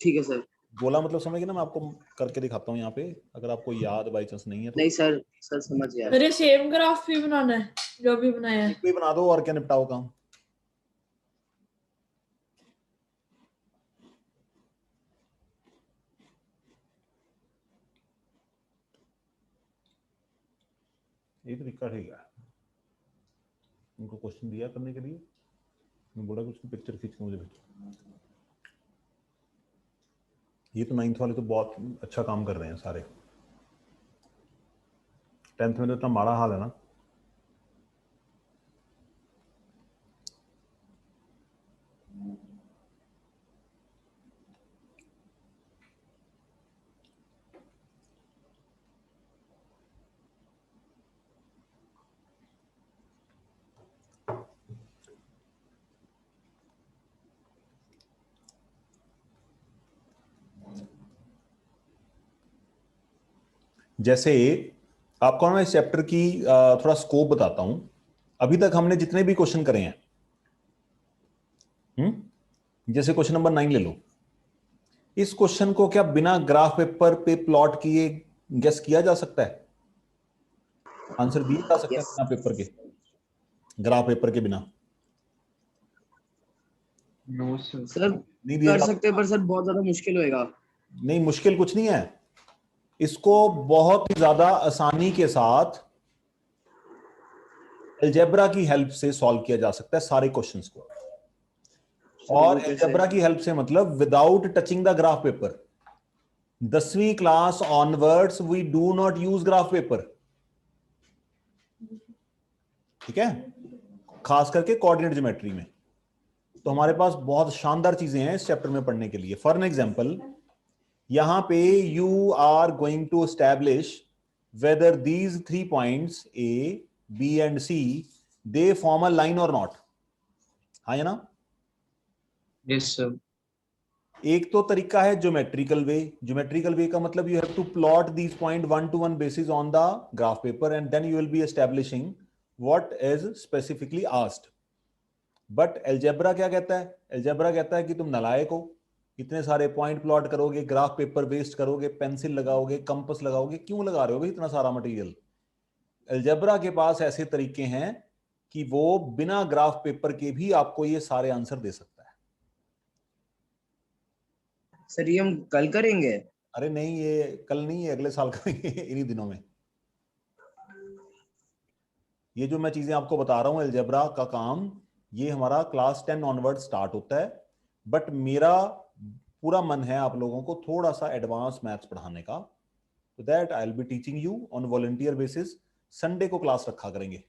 ठीक है सर। गोला मतलब समझ गए ना? मैं आपको करके दिखाता हूँ यहाँ पे, अगर आपको याद बाई चांस नहीं है तो। नहीं सर, सर समझ गया। मेरे सेम ग्राफ भी बनाना है जो अभी बनाया है। एक भी बना दो और क्या, निपटाओ काम। ये तरीका ठीक है। उनको क्वेश्चन दिया करने के लिए, मैं बोला कि उसकी पिक्चर खींच के मुझे भेजो। ये तो 9th वाले तो बहुत अच्छा काम कर रहे हैं सारे, 10th में तो इतना माड़ा हाल है ना। जैसे आपको मैं इस चैप्टर की थोड़ा स्कोप बताता हूं। अभी तक हमने जितने भी क्वेश्चन करे हैं, जैसे क्वेश्चन नंबर 9 ले लो। इस क्वेश्चन को क्या बिना ग्राफ पेपर पे प्लॉट किए गेस किया जा सकता है? आंसर दिया जा सकता है बिना पेपर के, ग्राफ पेपर के बिना? No, sir. सर नहीं दिया कर जा सकते हैं, पर सर बहुत ज्यादा मुश्किल होएगा। नहीं, मुश्किल कुछ नहीं है। इसको बहुत ही ज्यादा आसानी के साथ अलजेब्रा की हेल्प से सॉल्व किया जा सकता है सारे क्वेश्चंस को। और अलजेब्रा की हेल्प से मतलब without touching the graph paper. 10वीं class onwards we do not use graph paper, ठीक है, खास करके कोऑर्डिनेट ज्योमेट्री में। तो हमारे पास बहुत शानदार चीजें हैं इस चैप्टर में पढ़ने के लिए। फॉर एन एग्जांपल, यहां पे you are going to establish whether these 3 points A, B and C they form a line और नॉट। हाँ या ना? Yes, sir. एक तो तरीका है ज्योमेट्रिकल वे। ज्योमेट्रिकल वे का मतलब you have to plot these point 1 to 1 basis on the graph paper and then you will be establishing what is specifically asked. But algebra क्या कहता है? अलजेब्रा कहता है कि तुम नालायक हो, इतने सारे पॉइंट प्लॉट करोगे, ग्राफ पेपर वेस्ट करोगे, पेंसिल लगाओगे, कंपास लगाओगे, क्यों लगा रहे हो भाई इतना सारा मटेरियल? अलजेब्रा के पास ऐसे तरीके हैं कि वो बिना ग्राफ पेपर के भी आपको ये सारे आंसर दे सकता है। सर ये हम कल करेंगे? अरे नहीं, ये कल नहीं, ये अगले साल करेंगे इन्हीं दिनों में। ये जो मैं चीजें आपको बता रहा हूं अलजेब्रा का काम, ये हमारा क्लास 10 ऑनवर्ड स्टार्ट होता है। बट मेरा पूरा मन है आप लोगों को थोड़ा सा एडवांस मैथ्स पढ़ाने का। तो that I will be teaching you on volunteer basis. Sunday को क्लास रखा करेंगे,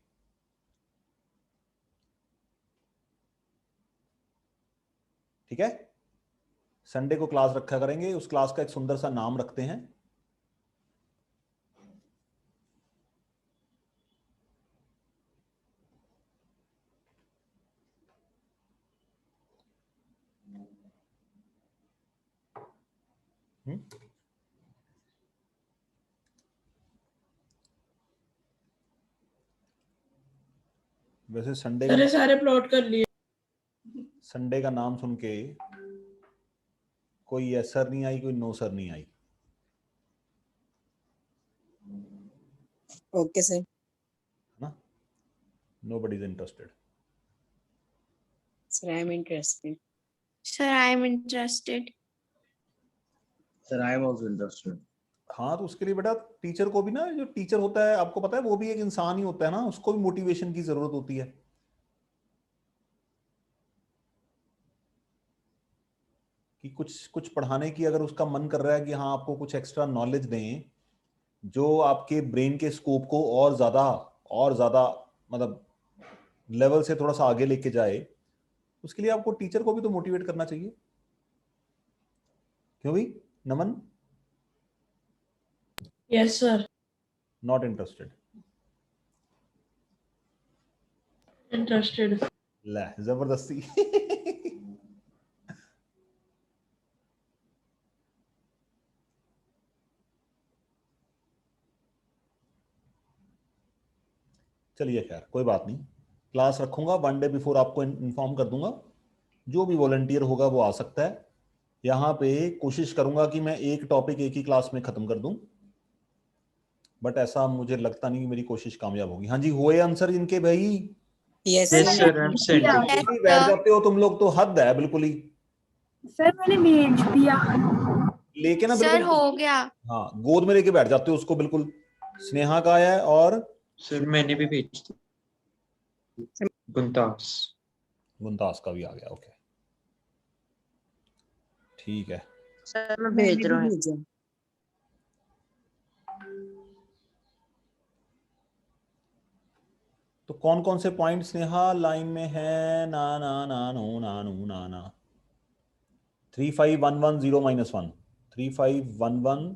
ठीक है? संडे को क्लास रखा करेंगे। उस क्लास का एक सुंदर सा नाम रखते हैं, वैसे संडे का सारे प्लॉट कर लिए। संडे का नाम सुन के कोई यस सर नहीं आई, कोई नो सर नहीं आई। Okay, sir. ना, nobody is interested. Sir, I am interested. Sir, I am interested. Sir I am also interested. हाँ, तो उसके लिए बेटा टीचर को भी ना, जो टीचर होता है आपको पता है वो भी एक इंसान ही होता है ना, उसको भी मोटिवेशन की जरूरत होती है। कि कुछ पढ़ाने की अगर उसका मन कर रहा है कि हाँ आपको कुछ एक्स्ट्रा नॉलेज दें जो आपके ब्रेन के स्कोप को और ज्यादा मतलब लेवल से थोड़ा सा आगे लेके जाए, उसके लिए आपको टीचर को भी तो मोटिवेट करना चाहिए। क्यों भी Naman? Yes sir. Not interested? Interested. ले जबरदस्ती चलिए खैर कोई बात नहीं, क्लास रखूंगा 1 डे बिफोर, आपको इन्फॉर्म कर दूंगा। जो भी वॉलंटियर होगा वो आ सकता है। यहाँ पे कोशिश करूंगा कि मैं एक टॉपिक एक ही क्लास में खत्म कर दूं, बट ऐसा मुझे लगता नहीं कि मेरी कोशिश कामयाब होगी। हाँ जी, हुए आंसर इनके भाई? Yes, Yes, sir. sir. I'm sending. बैठ जाते हो तुम लोग तो हद है बिल्कुल ही। सर मैंने भेज दिया। लेके ना सर बिल्कुल, हो गया। हाँ गोद में लेके बैठ जाते हो उसको बिल्कुल। स्नेहा का आया है और सर मैंने भी भेज दी गुंतास। गुंतास का भी आ गया, ओके ठीक है। सर मैं मैंने भेज भी रहा हूँ। भेजा। तो कौन कौन से पॉइंट्स नेहा लाइन में है? ना ना ना नो ना नो ना ना 3511 0 -1 3511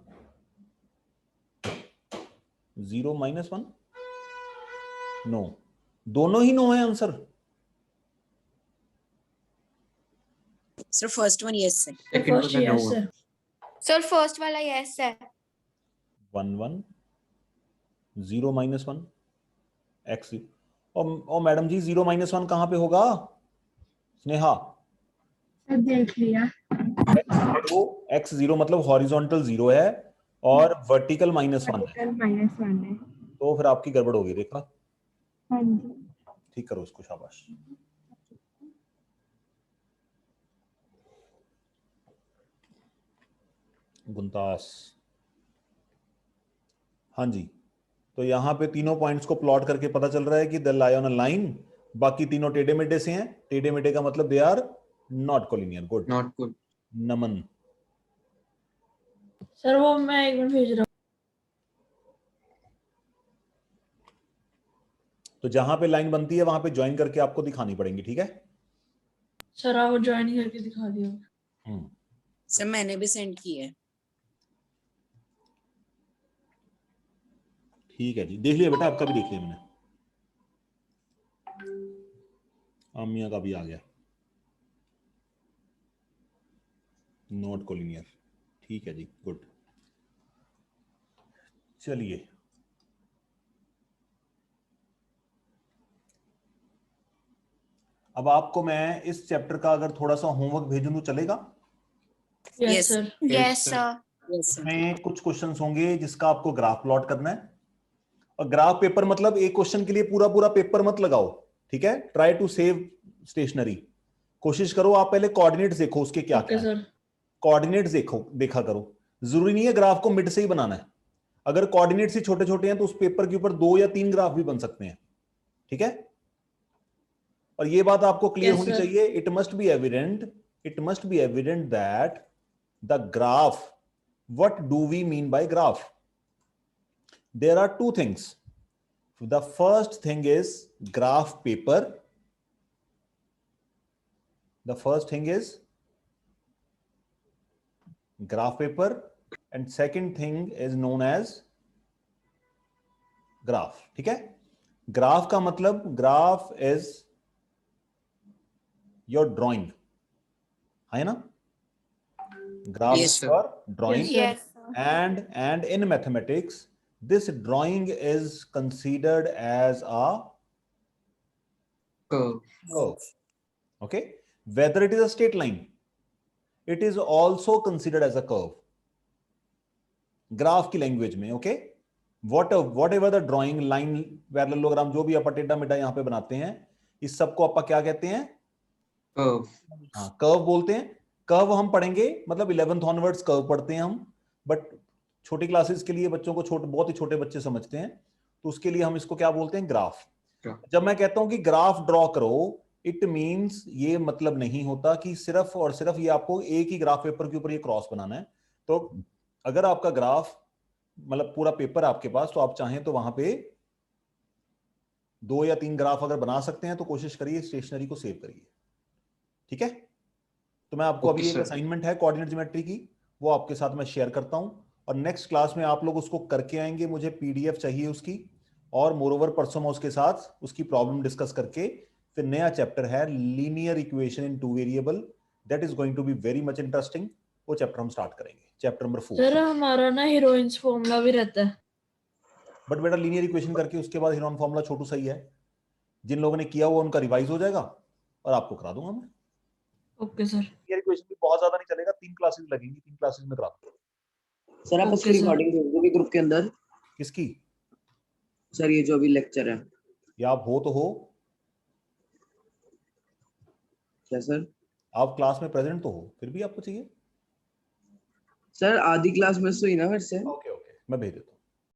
0 -1 नो, दोनों ही नो है answer. Sir first one yes है। सेकंड फर्स्ट वाला नो यस है। सर फर्स्ट वाला यस है। 1 1 0 -1 x। और मैडम जी 0 -1 कहाँ पे होगा स्नेहा? सर देख लिया। x0 मतलब हॉरिजॉन्टल 0 है और वर्टिकल -1 है, वर्टिकल -1 है। तो फिर आपकी गड़बड़ होगी। देखा, हाँ जी। ठीक करो उसको, शाबाश। गुंतास, हाँ जी। तो यहाँ पे तीनों पॉइंट्स को प्लॉट करके पता चल रहा है कि दे लाई ऑन अ लाइन। बाकी तीनों टेढ़े मेढ़े से हैं। टेढ़े मेढ़े का मतलब they are not collinear. Good not good. Naman. Sir वो मैं एक मिनट भेज रहा हूँ। तो जहां पे लाइन बनती है वहां पे ज्वाइन करके आपको दिखानी पड़ेंगी, ठीक है? सर आप ज्वाइन करके दिखा दिया। सर मैंने भी सेंड किया है। ठीक है जी, देख लिया बेटा, आपका भी देख लिया मैंने। आमिया का भी आ गया, नॉट कोलिनियर। ठीक है जी, गुड। चलिए अब आपको मैं इस चैप्टर का अगर थोड़ा सा होमवर्क भेजूं तो चलेगा? Yes sir. Yes sir. Yes sir. में कुछ क्वेश्चंस होंगे जिसका आपको ग्राफ प्लॉट करना है। और ग्राफ पेपर मतलब एक क्वेश्चन के लिए पूरा पूरा पेपर मत लगाओ, ठीक है? Try to save stationery. कोशिश करो आप पहले कोऑर्डिनेट्स देखो उसके क्या ओके क्या है। सर। कोऑर्डिनेट्स देखा करो। जरूरी नहीं है ग्राफ को मिड से ही बनाना है। अगर कोऑर्डिनेट्स ही छोटे छोटे हैं तो उस पेपर के ऊपर 2 या 3 ग्राफ भी बन सकते हैं, ठीक है? और ये बात आपको क्लियर Yes, होनी sir. चाहिए। It must be evident that the graph, what do we mean by graph? There are two things. The first thing is graph paper. The first thing is graph paper, and second thing is known as graph. ठीक है? Graph का मतलब, graph is your drawing, है ना? Graph Yes, is sir. your drawing. Yes, yes And in mathematics this drawing is considered as a curve. Okay, whether it is a straight line, it is also considered as a curve graph की language में। Okay, what ever the drawing, line, parallelogram, जो भी आप टेढ़ा मेढ़ा यहां पे बनाते हैं, इस सबको आप क्या कहते हैं? कर्व। हाँ, कर्व बोलते हैं। कर्व हम पढ़ेंगे, मतलब 11th ऑनवर्ड्स कर्व पढ़ते हैं हम, बट छोटी क्लासेस के लिए बच्चों को बहुत ही छोटे बच्चे समझते हैं, तो उसके लिए हम इसको क्या बोलते हैं? ग्राफ। जब मैं कहता हूं कि ग्राफ ड्रॉ करो, इट मींस, ये मतलब नहीं होता कि सिर्फ और सिर्फ ये आपको एक ही ग्राफ पेपर के ऊपर ये क्रॉस बनाना है। तो अगर आपका ग्राफ मतलब पूरा पेपर आपके पास, तो आप चाहें तो वहां पे 2 या 3 ग्राफ अगर बना सकते हैं तो कोशिश करिए स्टेशनरी को सेव करिए, ठीक है? तो मैं आपको अभी एक असाइनमेंट है कोऑर्डिनेट ज्योमेट्री की, वो आपके साथ मैं शेयर करता हूं, और नेक्स्ट क्लास में आप लोग उसको करके आएंगे। मुझे पीडीएफ चाहिए उसकी, और मोरओवर परसों मैं उसके साथ उसकी प्रॉब्लम डिस्कस करके फिर नया चैप्टर है linear equation in 2 variable, that is going to be very much interesting. वो चैप्टर हम स्टार्ट करेंगे, चैप्टर नंबर 4। सर हमारा ना हीरोइंस फॉर्मूला भी रहता है। बट बेटा लीनियर इक्वेशन करके उसके बाद हीरोइन फॉर्मूला छोटू सही है। जिन लोगों ने किया वो उनका रिवाइज हो जाएगा और आपको करा दूंगा मैं। Okay sir. लीनियर इक्वेशन भी बहुत ज्यादा नहीं चलेगा, 3 क्लासेस लगेंगी, 3 क्लासेस में करा दूंगा। सर आप उसकी रिकॉर्डिंग भेज दोगे ग्रुप के अंदर? किसकी? सर ये जो अभी लेक्चर है। या आप हो तो हो? क्या सर? आप क्लास में प्रेजेंट तो हो, फिर भी आपको चाहिए? सर आधी क्लास मिस हुई ना मेरे से। ओके मैं भेज देता हूँ।